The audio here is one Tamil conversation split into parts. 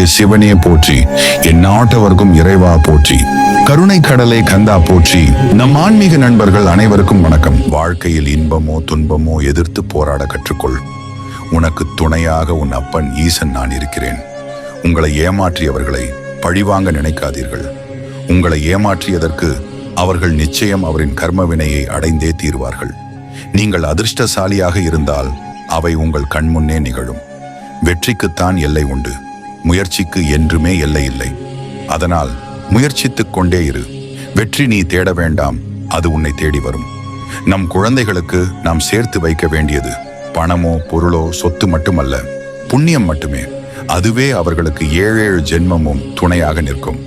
எந்நாட்டவர்க்கே சிவனே போற்றி, எந்நாட்டவர்க்கும் இறைவா போற்றி, கருணை கடலை கந்தா போற்றி. நம் ஆன்மீக நண்பர்கள் அனைவருக்கும் வணக்கம். வாழ்க்கையில் இன்பமோ துன்பமோ எதிர்த்து போராட கற்றுக்கொள். உனக்கு துணையாக உன் அப்பன் ஈசன் நான் இருக்கிறேன். உங்களை ஏமாற்றியவர்களை பழிவாங்க நினைக்காதீர்கள். உங்களை ஏமாற்றியதற்கு அவர்கள் நிச்சயம் அவரின் கர்ம வினையை அடைந்தே தீர்வார்கள். நீங்கள் அதிர்ஷ்டசாலியாக இருந்தால் அவை உங்கள் கண்முன்னே நிகழும். வெற்றிக்குத்தான் எல்லை உண்டு, முயற்சிக்கு என்றுமே எல்லை இல்லை. அதனால் முயற்சித்துக் கொண்டே இரு. வெற்றி நீ தேட வேண்டாம், அது உன்னை தேடி வரும். நம் குழந்தைகளுக்கு நாம் சேர்த்து வைக்க வேண்டியது பணமோ பொருளோ சொத்து மட்டுமல்ல, புண்ணியம் மட்டுமே. அதுவே அவர்களுக்கு 7 ஜென்மமும் துணையாக நிற்கும்.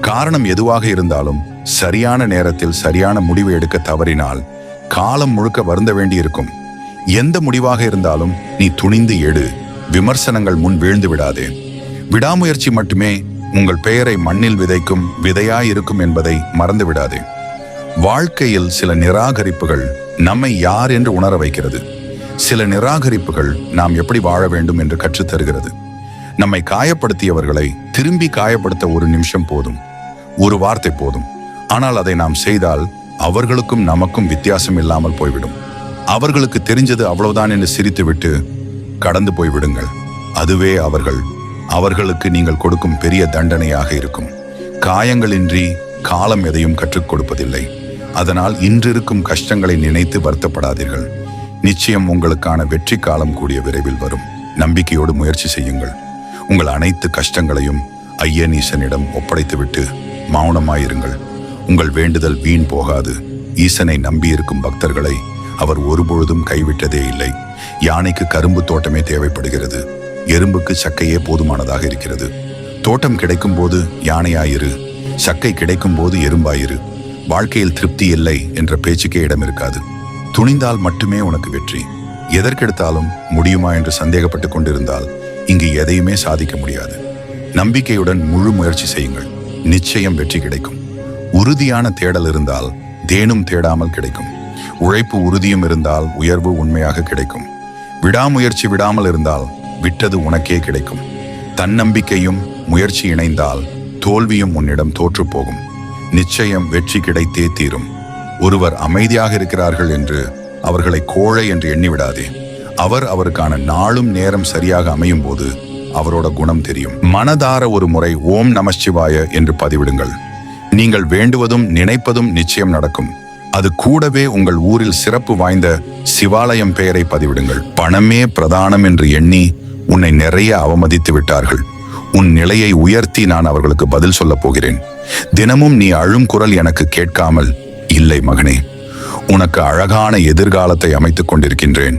காரணம் எதுவாக இருந்தாலும் சரியான நேரத்தில் சரியான முடிவு எடுக்க தவறினால் காலம் முழுக்க வருந்த வேண்டியிருக்கும். எந்த முடிவாக இருந்தாலும் நீ துணிந்து எடு. விமர்சனங்கள் முன் வீழ்ந்து விடாதே. விடாமுயற்சி மட்டுமே உங்கள் பெயரை மண்ணில் விதைக்கும் விதையாயிருக்கும் என்பதை மறந்து விடாதே. வாழ்க்கையில் சில நிராகரிப்புகள் நம்மை யார் என்று உணர வைக்கிறது. சில நிராகரிப்புகள் நாம் எப்படி வாழ வேண்டும் என்று கற்றுத்தருகிறது. நம்மை காயப்படுத்தியவர்களை திரும்பி காயப்படுத்த ஒரு நிமிஷம் போதும், ஒரு வார்த்தை போதும். ஆனால் அதை நாம் செய்தால் அவர்களுக்கும் நமக்கும் வித்தியாசம் இல்லாமல் போய்விடும். அவர்களுக்கு தெரிஞ்சது அவ்வளவுதான் என்று சிரித்துவிட்டு கடந்து போய்விடுங்கள். அதுவே அவர்களுக்கு நீங்கள் கொடுக்கும் பெரிய தண்டனையாக இருக்கும். காயங்களின்றி காலம் எதையும் கற்றுக் கொடுப்பதில்லை. அதனால் இன்றிருக்கும் கஷ்டங்களை நினைத்து வருத்தப்படாதீர்கள். நிச்சயம் உங்களுக்கான வெற்றி காலம் கூடிய விரைவில் வரும். நம்பிக்கையோடு முயற்சி செய்யுங்கள். உங்கள் அனைத்து கஷ்டங்களையும் ஐயன் ஈசனிடம் ஒப்படைத்துவிட்டு மௌனமாயிருங்கள். உங்கள் வேண்டுதல் வீண் போகாது. ஈசனை நம்பியிருக்கும் பக்தர்களை அவர் ஒருபொழுதும் கைவிட்டதே இல்லை. யானைக்கு கரும்பு தோட்டமே தேவைப்படுகிறது, எறும்புக்கு சக்கையே போதுமானதாக இருக்கிறது. தோட்டம் கிடைக்கும் போது யானையாயிரு, சக்கை கிடைக்கும் போது எறும்பாயிரு. வாழ்க்கையில் திருப்தி இல்லை என்ற பேச்சுக்கே இடம் இருக்காது. துணிந்தால் மட்டுமே உனக்கு வெற்றி. எதற்கெடுத்தாலும் முடியுமா என்று சந்தேகப்பட்டு கொண்டிருந்தால் இங்கு எதையுமே சாதிக்க முடியாது. நம்பிக்கையுடன் முழு முயற்சி செய்யுங்கள். நிச்சயம் வெற்றி கிடைக்கும். உறுதியான தேடல் இருந்தால் தேனும் தேடாமல் கிடைக்கும். உழைப்பு உறுதியும் இருந்தால் உயர்வு உண்மையாக கிடைக்கும். விடாமுயற்சி விடாமல் இருந்தால் விட்டது உனக்கே கிடைக்கும். தன்னம்பிக்கையும் முயற்சி இணைந்தால் தோல்வியும் உன்னிடம் தோற்று போகும். நிச்சயம் வெற்றி கிடைத்தே தீரும். ஒருவர் அமைதியாக இருக்கிறார்கள் என்று அவர்களை கோழை என்று எண்ணிவிடாதே. அவருக்கான நாளும் நேரம் சரியாக அமையும் போது அவரோட குணம் தெரியும். மனதார ஒரு முறை ஓம் நமசிவாய என்று பதிவிடுங்கள். நீங்கள் வேண்டுவதும் நினைப்பதும் நிச்சயம் நடக்கும். அது கூடவே உங்கள் ஊரில் சிறப்பு வாய்ந்த சிவாலயம் பெயரை பதிவிடுங்கள். பணமே பிரதானம் என்று எண்ணி உன்னை நிறைய அவமதித்து விட்டார்கள். உன் நிலையை உயர்த்தி நான் அவர்களுக்கு பதில் சொல்ல போகிறேன். தினமும் நீ அழும் குரல் எனக்கு கேட்காமல் இல்லை மகனே. உனக்கு அழகான எதிர்காலத்தை அமைத்துக் கொண்டிருக்கின்றேன்.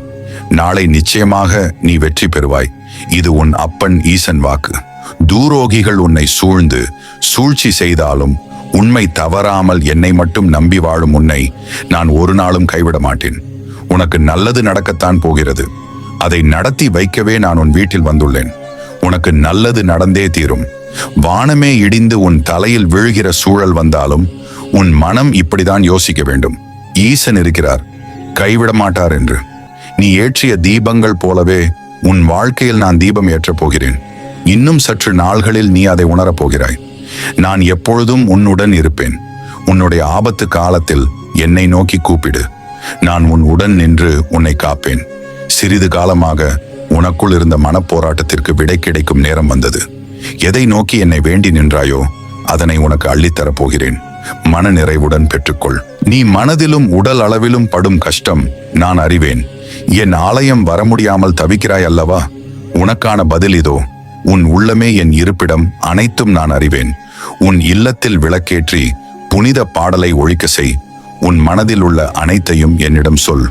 நாளை நிச்சயமாக நீ வெற்றி பெறுவாய். இது உன் அப்பன் ஈசன் வாக்கு. தூரோகிகள் உன்னை சூழ்ந்து சூழ்ச்சி செய்தாலும் உண்மை தவறாமல் என்னை மட்டும் நம்பி வாழும் உன்னை நான் ஒரு நாளும் கைவிட மாட்டேன். உனக்கு நல்லது நடக்கத்தான் போகிறது. அதை நடத்தி வைக்கவே நான் உன் வீட்டில் வந்துள்ளேன். உனக்கு நல்லது நடந்தே தீரும். வானமே இடிந்து உன் தலையில் விழுகிற சூழல் வந்தாலும் உன் மனம் இப்படிதான் யோசிக்க வேண்டும். ஈசன் இருக்கிறார், கைவிட மாட்டார் என்று. நீ ஏற்றிய தீபங்கள் போலவே உன் வாழ்க்கையில் நான் தீபம் ஏற்றப் போகிறேன். இன்னும் சற்று நாள்களில் நீ அதை உணரப் போகிறாய். நான் எப்பொழுதும் உன்னுடன் இருப்பேன். உன்னுடைய ஆபத்து காலத்தில் என்னை நோக்கி கூப்பிடு. நான் உன் உடன் நின்று உன்னை காப்பேன். சிறிது காலமாக உனக்குள் இருந்த மனப்போராட்டத்திற்கு விடை கிடைக்கும் நேரம் வந்தது. எதை நோக்கி என்னை வேண்டி நின்றாயோ அதனை உனக்கு அள்ளித்தரப் போகிறேன். மன நிறைவுடன் பெற்றுக்கொள். நீ மனதிலும் உடல் அளவிலும் படும் கஷ்டம் நான் அறிவேன். என் ஆலயம் வர முடியாமல் தவிக்கிறாய் அல்லவா? உனக்கான பதில் இதோ. உன் உள்ளமே என் இருப்பிடம், அனைத்தும் நான் அறிவேன். உன் இல்லத்தில் விளக்கேற்றி புனித பாடலை ஒழிக்க செய். உன் மனதில் உள்ள அனைத்தையும் என்னிடம் சொல்.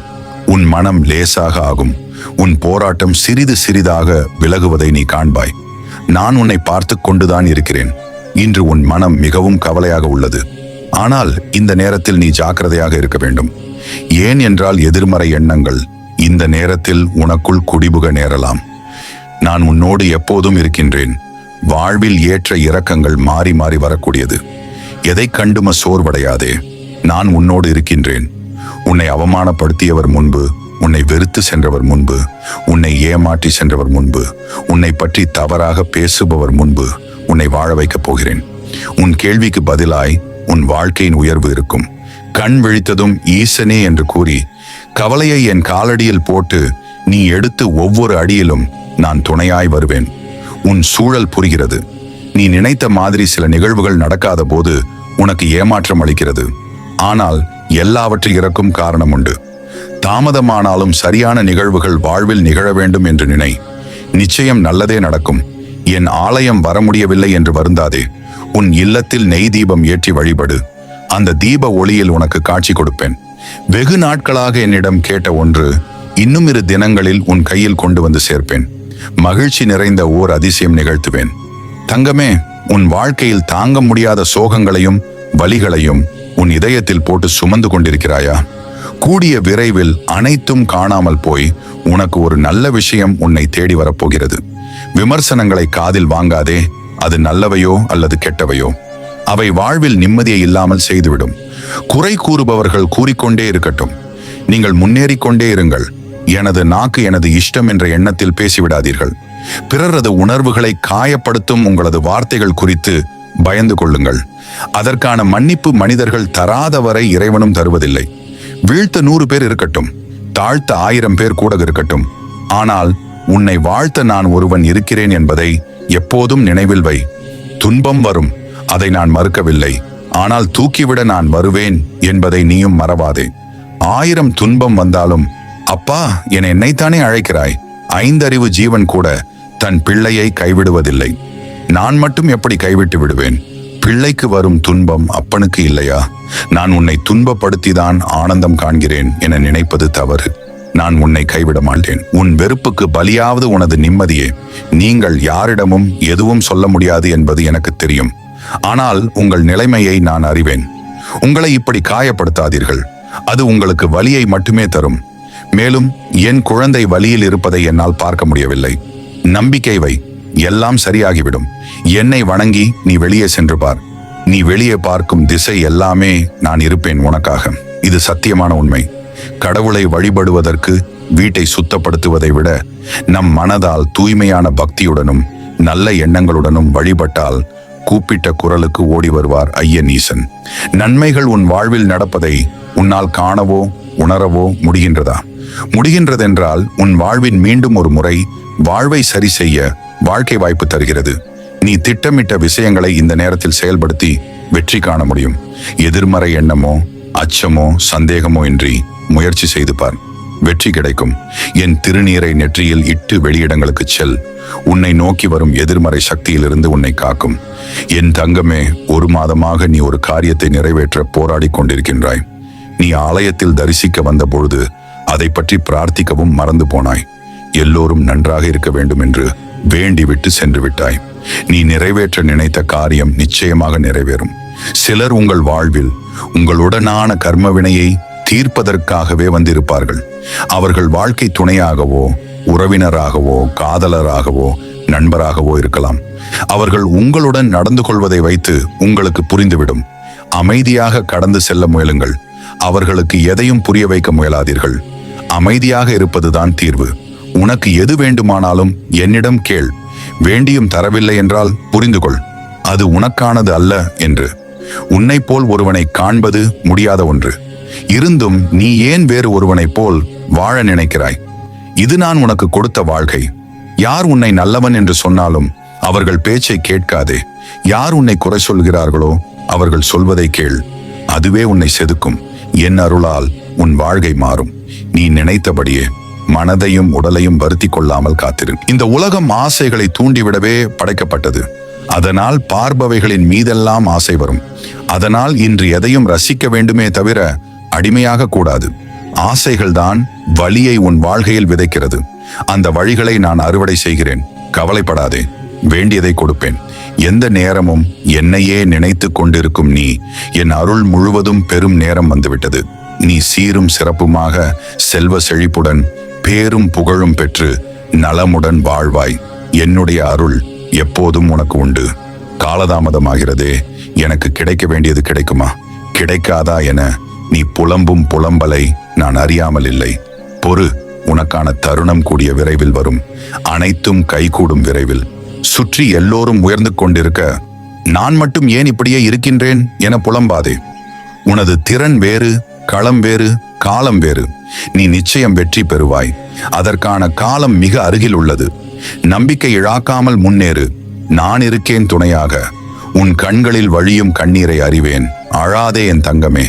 உன் மனம் லேசாக ஆகும். உன் போராட்டம் சிறிது சிறிதாக விலகுவதை நீ காண்பாய். நான் உன்னை பார்த்து கொண்டுதான் இருக்கிறேன். இன்று உன் மனம் மிகவும் கவலையாக உள்ளது. ஆனால் இந்த நேரத்தில் நீ ஜாக்கிரதையாக இருக்க வேண்டும். ஏன் என்றால் எதிர்மறை எண்ணங்கள் இந்த நேரத்தில் உனக்குள் குடிபுக நேரலாம். நான் உன்னோடு எப்போதும் இருக்கின்றேன். வாழ்வில் ஏற்ற இறக்கங்கள் மாறி மாறி வரக்கூடியது. எதை கண்டும சோர்வடையாதே. நான் உன்னோடு இருக்கின்றேன். உன்னை அவமானப்படுத்தியவர் முன்பு உன்னை வெறுத்து சென்றவர் முன்பு, உன்னை ஏமாற்றி சென்றவர் முன்பு, உன்னை பற்றி தவறாக பேசுபவர் முன்பு உன்னை வாழ வைக்கப் போகிறேன். உன் கேள்விக்கு பதிலாய் உன் வாழ்க்கையின் உயர்வு இருக்கும். கண் விழித்ததும் ஈசனே என்று கூறி கவலையை என் காலடியில் போட்டு நீ எடுத்து ஒவ்வொரு அடியிலும் நான் துணையாய் வருவேன். உன் சூழல் புரிகிறது. நீ நினைத்த மாதிரி சில நிகழ்வுகள் நடக்காத போது உனக்கு ஏமாற்றம் அளிக்கிறது. ஆனால் எல்லாவற்றிற்கும் காரணம் உண்டு. தாமதமானாலும் சரியான நிகழ்வுகள் வாழ்வில் நிகழ வேண்டும் என்று நினை. நிச்சயம் நல்லதே நடக்கும். என் ஆலயம் வர முடியவில்லை என்று வருந்தாதே. உன் இல்லத்தில் நெய் தீபம் ஏற்றி வழிபடு. அந்த தீப ஒளியில் உனக்கு காட்சி கொடுப்பேன். வெகு நாட்களாக என்னிடம் கேட்ட ஒன்று இன்னும் 2 தினங்களில் உன் கையில் கொண்டு வந்து சேர்ப்பேன். மகிழ்ச்சி நிறைந்த ஓர் அதிசயம் நிகழ்த்துவேன். தங்கமே, உன் வாழ்க்கையில் தாங்க முடியாத சோகங்களையும் வலிகளையும் உன் இதயத்தில் போட்டு சுமந்து கொண்டிருக்கிறாயா? கூடிய விரைவில் அனைத்தும் காணாமல் போய் உனக்கு ஒரு நல்ல விஷயம் உன்னை தேடி வரப்போகிறது. விமர்சனங்களை காதில் வாங்காதே. அது நல்லவையோ அல்லது கெட்டவையோ, அவை வாழ்வில் நிம்மதியை இல்லாமல் செய்துவிடும். குறை கூறுபவர்கள் கூறிக்கொண்டே இருக்கட்டும். நீங்கள் முன்னேறிக்கொண்டே இருங்கள். எனது நாக்கு எனது இஷ்டம் என்ற எண்ணத்தில் பேசிவிடாதீர்கள். பிறரது உணர்வுகளை காயப்படுத்தும் உங்களது வார்த்தைகள் குறித்து பயந்து கொள்ளுங்கள். அதற்கான மன்னிப்பு மனிதர்கள் தராதவரை இறைவனும் தருவதில்லை. வீழ்த்த 100 பேர் இருக்கட்டும், தாழ்த்த 1000 பேர் கூட இருக்கட்டும், ஆனால் உன்னை வாழ்த்த நான் ஒருவன் இருக்கிறேன் என்பதை எப்போதும் நினைவில் வை. துன்பம் வரும், அதை நான் மறுக்கவில்லை. ஆனால் தூக்கிவிட நான் வருவேன் என்பதை நீயும் மறவாதே. 1000 துன்பம் வந்தாலும் அப்பா என என்னைத்தானே அழைக்கிறாய். 5 அறிவு ஜீவன் கூட தன் பிள்ளையை கைவிடுவதில்லை. நான் மட்டும் எப்படி கைவிட்டு விடுவேன்? பிள்ளைக்கு வரும் துன்பம் அப்பனுக்கு இல்லையா? நான் உன்னை துன்பப்படுத்திதான் ஆனந்தம் காண்கிறேன் என நினைப்பது தவறு. நான் உன்னை கைவிட மாட்டேன். உன் வெறுப்புக்கு பலியாவது உனது நிம்மதியே. நீங்கள் யாரிடமும் எதுவும் சொல்ல முடியாது என்பது எனக்கு தெரியும். ஆனால் உங்கள் நிலைமையை நான் அறிவேன். உங்களை இப்படி காயப்படுத்தாதீர்கள். அது உங்களுக்கு வலியை மட்டுமே தரும். மேலும் என் குழந்தை வலியில் இருப்பதை என்னால் பார்க்க முடியவில்லை. நம்பிக்கை வை, எல்லாம் சரியாகிவிடும். என்னை வணங்கி நீ வெளியே சென்று பார். நீ வெளியே பார்க்கும் திசை எல்லாமே நான் இருப்பேன் உனக்காக. இது சத்தியமான உண்மை. கடவுளை வழிபடுவதற்கு வீட்டை சுத்தப்படுத்துவதை விட நம் மனதால் தூய்மையான பக்தியுடனும் நல்ல எண்ணங்களுடனும் வழிபட்டால் கூப்பிட்ட குரலுக்கு ஓடி வருவார் ஐயன் ஈசன். நன்மைகள் உன் வாழ்வில் நடப்பதை உன்னால் காணவோ உணரவோ முடிகின்றதா? முடிகின்றதென்றால் உன் வாழ்வின் மீண்டும் ஒரு முறை வாழ்வை சரி செய்ய வாழ்க்கை வாய்ப்பு தருகிறது. நீ திட்டமிட்ட விஷயங்களை இந்த நேரத்தில் செயல்படுத்தி வெற்றி காண முடியும். எதிர்மறை எண்ணமோ அச்சமோ சந்தேகமோ இன்றி முயற்சி செய்து பார். வெற்றி கிடைக்கும். என் திருநீரை நெற்றியில் இட்டு வெளியிடங்களுக்கு செல். உன்னை நோக்கி வரும் எதிர்மறை சக்தியிலிருந்து உன்னை காக்கும். என் தங்கமே, 1 மாதமாக நீ ஒரு காரியத்தை நிறைவேற்ற போராடி கொண்டிருக்கின்றாய். நீ ஆலயத்தில் தரிசிக்க வந்த பொழுது அதை பற்றி பிரார்த்திக்கவும் மறந்து போனாய். எல்லோரும் நன்றாக இருக்க வேண்டும் என்று வேண்டிவிட்டு சென்று விட்டாய். நீ நிறைவேற்ற நினைத்த காரியம் நிச்சயமாக நிறைவேறும். சிலர் உங்கள் வாழ்வில் உங்களுடனான கர்மவினையை தீர்ப்பதற்காகவே வந்திருப்பார்கள். அவர்கள் வாழ்க்கை துணையாகவோ உறவினராகவோ காதலராகவோ நண்பராகவோ இருக்கலாம். அவர்கள் உங்களுடன் நடந்து கொள்வதை வைத்து உங்களுக்கு புரிந்துவிடும். அமைதியாக கடந்து செல்ல முயலுங்கள். அவர்களுக்கு எதையும் புரிய வைக்க முயலாதீர்கள். அமைதியாக இருப்பதுதான் தீர்வு. உனக்கு எது வேண்டுமானாலும் என்னிடம் கேள். வேண்டியும் தரவில்லை என்றால் புரிந்து கொள், அது உனக்கானது அல்ல என்று. உன்னை போல் ஒருவனை காண்பது முடியாத ஒன்று. இருந்தும் நீ ஏன் வேறு ஒருவனைப் போல் வாழ நினைக்கிறாய்? இது நான் உனக்கு கொடுத்த வாழ்க்கை. யார் உன்னை நல்லவன் என்று சொன்னாலும் அவர்கள் பேச்சை கேட்காதே. யார் உன்னை குறை சொல்கிறார்களோ அவர்கள் சொல்வதை கேள். அதுவே உன்னை செதுக்கும். என் அருளால் உன் வாழ்க்கை மாறும். நீ நினைத்தபடியே மனதையும் உடலையும் வருத்தி கொள்ளாமல் காத்திரு. இந்த உலகம் ஆசைகளை தூண்டிவிடவே படைக்கப்பட்டது. அதனால் பார்ப்பவைகளின் மீதெல்லாம் ஆசை வரும். அதனால் இன்று எதையும் ரசிக்க வேண்டுமே தவிர அடிமையாக கூடாது. ஆசைகள்தான் வலியை உன் வாழ்க்கையில் விதைக்கிறது. அந்த வழிகளை நான் அறுவடை செய்கிறேன். கவலைப்படாதே, வேண்டியதை கொடுப்பேன். எந்த நேரமும் என்னையே நினைத்து கொண்டிருக்கும் நீ, என் அருள் முழுவதும் பெரும் நேரம் வந்துவிட்டது. நீ சீரும் சிறப்புமாக செல்வ செழிப்புடன் பேரும் புகழும் பெற்று நலமுடன் வாழ்வாய். என்னுடைய அருள் எப்போதும் உனக்கு உண்டு. காலதாமதமாகிறதே, எனக்கு கிடைக்க வேண்டியது கிடைக்குமா கிடைக்காதா என நீ புலம்பும் புலம்பலை நான் அறியாமல் இல்லை. பொறு, உனக்கான தருணம் கூடிய விரைவில் வரும். அனைத்தும் கைகூடும் விரைவில். சுற்றி எல்லோரும் உயர்ந்து கொண்டிருக்க நான் மட்டும் ஏன் இப்படியே இருக்கின்றேன் என புலம்பாதே. உனது திறன் வேறு, களம் வேறு, காலம் வேறு. நீ நிச்சயம் வெற்றி பெறுவாய். அதற்கான காலம் மிக அருகில் உள்ளது. நம்பிக்கை இழக்காமல் முன்னேறு. நான் இருக்கேன் துணையாக. உன் கண்களில் வழியும் கண்ணீரை அறிவேன். அழாதே என் தங்கமே.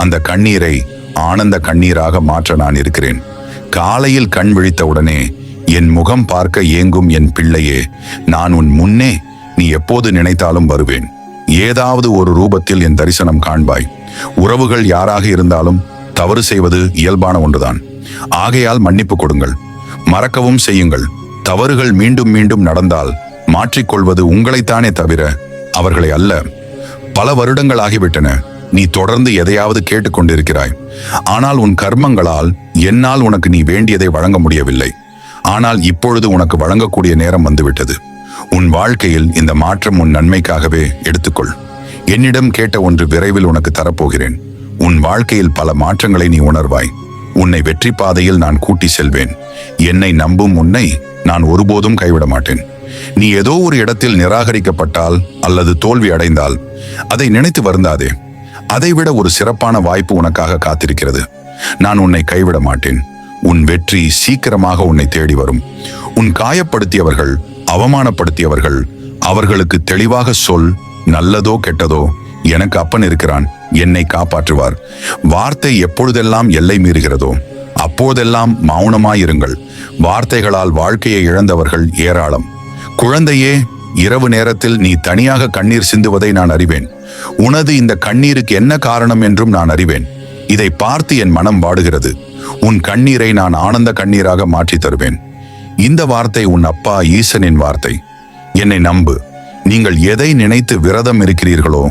அந்த கண்ணீரை ஆனந்த கண்ணீராக மாற்ற நான் இருக்கிறேன். காலையில் கண் விழித்தவுடனே என் முகம் பார்க்க ஏங்கும் என் பிள்ளையே, நான் உன் முன்னே நீ எப்போது நினைத்தாலும் வருவேன். ஏதாவது ஒரு ரூபத்தில் என் தரிசனம் காண்பாய். உறவுகள் யாராக இருந்தாலும் தவறு செய்வது இயல்பான ஒன்றுதான். ஆகையால் மன்னிப்பு கொடுங்கள், மறக்கவும் செய்யுங்கள். தவறுகள் மீண்டும் மீண்டும் நடந்தால் மாற்றிக்கொள்வது உங்களைத்தானே தவிர அவர்களை அல்ல. பல வருடங்கள் ஆகிவிட்டன. நீ தொடர்ந்து எதையாவது கேட்டுக்கொண்டிருக்கிறாய். ஆனால் உன் கர்மங்களால் என்னால் உனக்கு நீ வேண்டியதை வழங்க முடியவில்லை. ஆனால் இப்பொழுது உனக்கு வழங்கக்கூடிய நேரம் வந்துவிட்டது. உன் வாழ்க்கையில் இந்த மாற்றம் உன் நன்மைக்காகவே எடுத்துக்கொள். என்னிடம் கேட்ட ஒன்று விரைவில் உனக்கு தரப்போகிறேன். உன் வாழ்க்கையில் பல மாற்றங்களை நீ உணர்வாய். உன்னை வெற்றி பாதையில் நான் கூட்டி செல்வேன். என்னை நம்பும் உன்னை நான் ஒருபோதும் கைவிட மாட்டேன். நீ ஏதோ ஒரு இடத்தில் நிராகரிக்கப்பட்டால் அல்லது தோல்வி அடைந்தால் அதை நினைத்து வருந்தாதே. அதைவிட ஒரு சிறப்பான வாய்ப்பு உனக்காக காத்திருக்கிறது. நான் உன்னை கைவிட மாட்டேன். உன் வெற்றி சீக்கிரமாக உன்னை தேடி வரும். உன் காயப்படுத்தியவர்கள், அவமானப்படுத்தியவர்கள், அவர்களுக்கு தெளிவாக சொல். நல்லதோ கெட்டதோ எனக்கு அப்பன் இருக்கிறான், என்னை காப்பாற்றுவார். வார்த்தை எப்பொழுதெல்லாம் எல்லை மீறுகிறதோ அப்போதெல்லாம் மௌனமாயிருங்கள். வார்த்தைகளால் வாழ்க்கையை இழந்தவர்கள் ஏராளம். குழந்தையே, இரவு நேரத்தில் நீ தனியாக கண்ணீர் சிந்துவதை நான் அறிவேன். உனது இந்த கண்ணீருக்கு என்ன காரணம் என்றும் நான் அறிவேன். இதை பார்த்து என் மனம் வாடுகிறது. உன் கண்ணீரை நான் ஆனந்த கண்ணீராக மாற்றி தருவேன். இந்த வார்த்தை உன் அப்பா ஈசனின் வார்த்தை. என்னை நம்பு. நீங்கள் எதை நினைத்து விரதம் இருக்கிறீர்களோ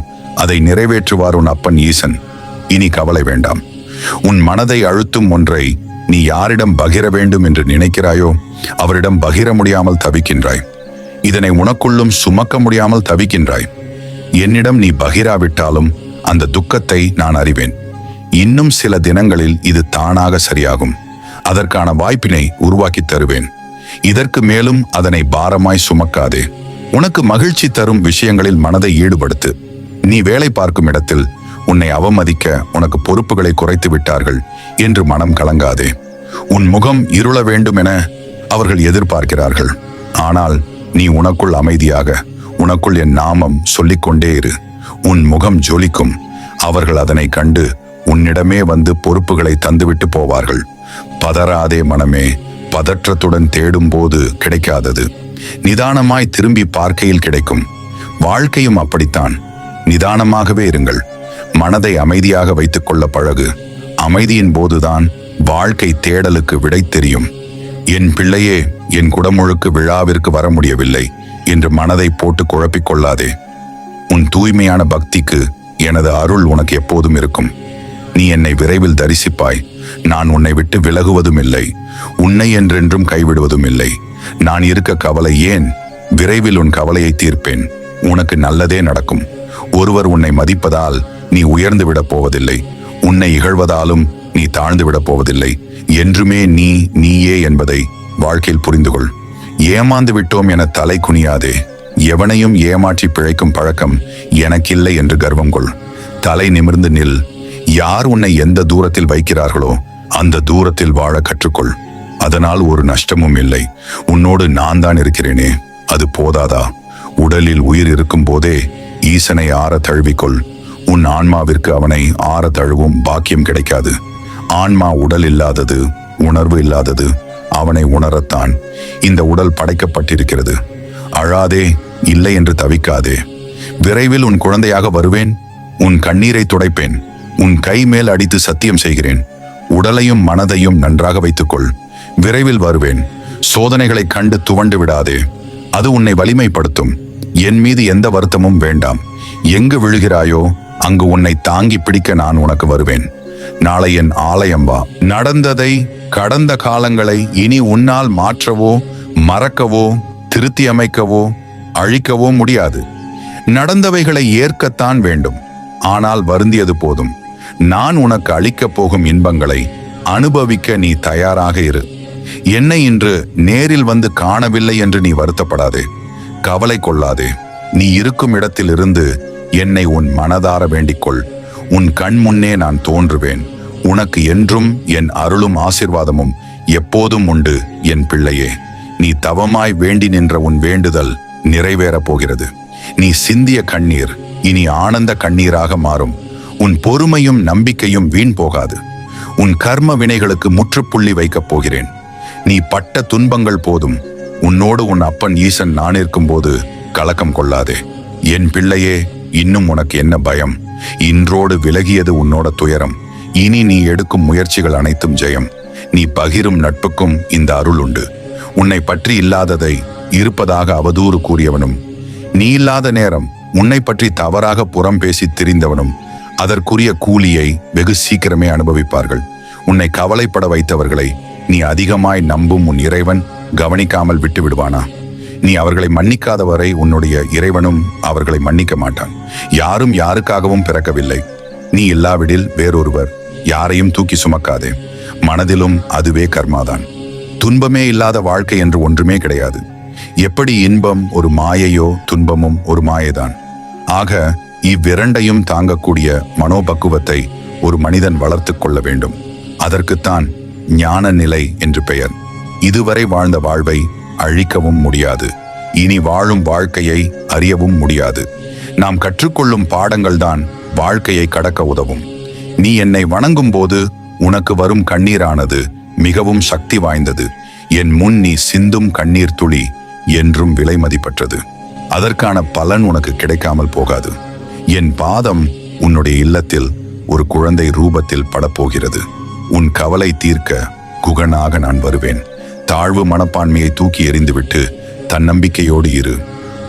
அதை நிறைவேற்றுவார் உன் அப்பன் ஈசன். இனி கவலை வேண்டாம். உன் மனதை அழுத்தும் ஒன்றை நீ யாரிடம் பகிர வேண்டும் என்று நினைக்கிறாயோ அவரிடம் பகிர முடியாமல் தவிக்கின்றாய். இதனை உனக்குள்ளும் சுமக்க முடியாமல் தவிக்கின்றாய். என்னிடம் நீ பகிராவிட்டாலும் அந்த துக்கத்தை நான் அறிவேன். இன்னும் சில தினங்களில் இது தானாக சரியாகும். அதற்கான வாய்ப்பினை உருவாக்கி தருவேன். இதற்கு மேலும் அதனை பாரமாய் சுமக்காதே. உனக்கு மகிழ்ச்சி தரும் விஷயங்களில் மனதை ஈடுபடுத்து. நீ வேலை பார்க்கும் இடத்தில் உன்னை அவமதிக்க உனக்கு பொறுப்புகளை குறைத்து விட்டார்கள் என்று மனம் கலங்காதே. உன் முகம் இருள வேண்டும் என அவர்கள் எதிர்பார்க்கிறார்கள். ஆனால் நீ உனக்குள் அமைதியாக, உனக்குள் என் நாமம் சொல்லிக்கொண்டே இரு. உன் முகம் ஜொலிக்கும். அவர்கள் அதனை கண்டு உன்னிடமே வந்து பொறுப்புகளை தந்துவிட்டு போவார்கள். பதறாதே மனமே. பதற்றத்துடன் தேடும் போது கிடைக்காதது நிதானமாய் திரும்பி பார்க்கையில் கிடைக்கும். வாழ்க்கையும் அப்படித்தான். நிதானமாகவே இருங்கள். மனதை அமைதியாக வைத்துக் கொள்ள பழகு. அமைதியின் போதுதான் வாழ்க்கை தேடலுக்கு விடை தெரியும். என் பிள்ளையே, என் குடமுழுக்கு விழாவிற்கு வர முடியவில்லை என்று மனதை போட்டு குழப்பிக் கொள்ளாதே. உன் தூய்மையான பக்திக்கு எனது அருள் உனக்கு எப்போதும் இருக்கும். நீ என்னை விரைவில் தரிசிப்பாய். நான் உன்னை விட்டு விலகுவதும் இல்லை. உன்னை என்றென்றும் கைவிடுவதும் இல்லை. நான் இருக்க கவலை ஏன்? விரைவில் உன் கவலையை தீர்ப்பேன். உனக்கு நல்லதே நடக்கும். ஒருவர் உன்னை மதிப்பதால் நீ உயர்ந்து விடப் போவதில்லை. உன்னை இகழ்வதாலும் நீ தாழ்ந்து விடப் போவதில்லை. என்றுமே நீ நீயே என்பதை வாழ்க்கையில் புரிந்து கொள். ஏமாந்து விட்டோம் என தலை குனியாதே. எவனையும் ஏமாற்றி பிழைக்கும் பழக்கம் எனக்கில்லை என்று கர்வம் கொள். தலை நிமிர்ந்து நில். யார் உன்னை எந்த தூரத்தில் வைக்கிறார்களோ அந்த தூரத்தில் வாழ கற்றுக்கொள். அதனால் ஒரு நஷ்டமும் இல்லை. உன்னோடு நான் தான் இருக்கிறேனே, அது போதாதா? உடலில் உயிர் இருக்கும் போதே ஈசனை ஆற தழுவிக்கொள். உன் ஆன்மாவிற்கு அவனை ஆற தழுவும் பாக்கியம் கிடைக்காது. ஆன்மா உடல் இல்லாதது, உணர்வு இல்லாதது. அவனை உணரத்தான் இந்த உடல் படைக்கப்பட்டிருக்கிறது. அழாதே, இல்லை என்று தவிக்காதே. விரைவில் உன் குழந்தையாக வருவேன். உன் கண்ணீரை துடைப்பேன். உன் கை மேல் அடித்து சத்தியம் செய்கிறேன். உடலையும் மனதையும் நன்றாக வைத்துக்கொள். விரைவில் வருவேன். சோதனைகளை கண்டு துவண்டு விடாதே. அது உன்னை வலிமைப்படுத்தும். என் மீது எந்த வருத்தமும் வேண்டாம். எங்கு விழுகிறாயோ அங்கு உன்னை தாங்கி பிடிக்க நான் உனக்கு வருவேன். நாளை என் ஆலயம் வா. நடந்ததை, கடந்த காலங்களை இனி உன்னால் மாற்றவோ, மறக்கவோ, திருத்தி அமைக்கவோ, அழிக்கவோ முடியாது. நடந்தவைகளை ஏற்கத்தான் வேண்டும். ஆனால் வருந்தியது போதும். நான் உனக்கு அளிக்கப் போகும் இன்பங்களை அனுபவிக்க நீ தயாராக இரு. என்னை இன்று நேரில் வந்து காணவில்லை என்று நீ வருத்தப்படாதே, கவலை கொள்ளாதே. நீ இருக்கும் இடத்திலிருந்து என்னை உன் மனதார வேண்டிக்கொள். உன் கண் முன்னே நான் தோன்றுவேன். உனக்கு என்றும் என் அருளும் ஆசிர்வாதமும் எப்போதும் உண்டு என் பிள்ளையே. நீ தவமாய் வேண்டி நின்ற உன் வேண்டுதல் நிறைவேறப் போகிறது. நீ சிந்திய கண்ணீர் இனி ஆனந்த கண்ணீராக மாறும். உன் பொறுமையும் நம்பிக்கையும் வீண் போகாது. உன் கர்ம வினைகளுக்கு முற்றுப்புள்ளி வைக்கப் போகிறேன். நீ பட்ட துன்பங்கள் போதும். உன்னோடு உன் அப்பன் ஈசன் நான் இருக்கும்போது கலக்கம் கொள்ளாதே. என் பிள்ளையே, இன்னும் உனக்கு என்ன பயம்? இன்றோடு விலகியது உன்னோட துயரம். இனி நீ எடுக்கும் முயற்சிகள் அனைத்தும் ஜெயம். நீ பகிரும் நட்புக்கும் இந்த அருள் உண்டு. உன்னை பற்றி இல்லாததை இருப்பதாக அவதூறு கூறியவனும், நீ இல்லாத நேரம் உன்னை பற்றி தவறாக புறம் பேசி திரிந்தவனும் அதற்குரிய கூலியை வெகு சீக்கிரமே அனுபவிப்பார்கள். உன்னை கவலைப்பட வைத்தவர்களை நீ அதிகமாய் நம்பும் உன் இறைவன் கவனிக்காமல் விட்டு விடுவானா? நீ அவர்களை மன்னிக்காத வரை உன்னுடைய இறைவனும் அவர்களை மன்னிக்க மாட்டான். யாரும் யாருக்காகவும் பிறக்கவில்லை. நீ இல்லாவிடில் வேறொருவர். யாரையும் தூக்கி சுமக்காதே. மனதிலும் அதுவே கர்மாதான். துன்பமே இல்லாத வாழ்க்கை என்று ஒன்றுமே கிடையாது. எப்படி இன்பம் ஒரு மாயையோ துன்பமும் ஒரு மாயைதான். ஆக இவ்விரண்டையும் தாங்கக்கூடிய மனோபக்குவத்தை ஒரு மனிதன் வளர்த்து கொள்ள வேண்டும். அதற்குத்தான் ஞான நிலை என்று பெயர். இதுவரை வாழ்ந்த வாழ்வை அழிக்கவும் முடியாது. இனி வாழும் வாழ்க்கையை அறியவும் முடியாது. நாம் கற்றுக்கொள்ளும் பாடங்கள் தான் வாழ்க்கையை கடக்க உதவும். நீ என்னை வணங்கும் போது உனக்கு வரும் கண்ணீரானது மிகவும் சக்தி வாய்ந்தது. என் முன் நீ சிந்தும் கண்ணீர் துளி என்றும் விலை மதிப்பற்றது. அதற்கான பலன் உனக்கு கிடைக்காமல் போகாது. என் பாதம் உன்னுடைய இல்லத்தில் ஒரு குழந்தை ரூபத்தில் படப்போகிறது. உன் கவலை தீர்க்க குகனாக நான் வருவேன். தாழ்வு மனப்பான்மையை தூக்கி எறிந்துவிட்டு தன்னம்பிக்கையோடு இரு.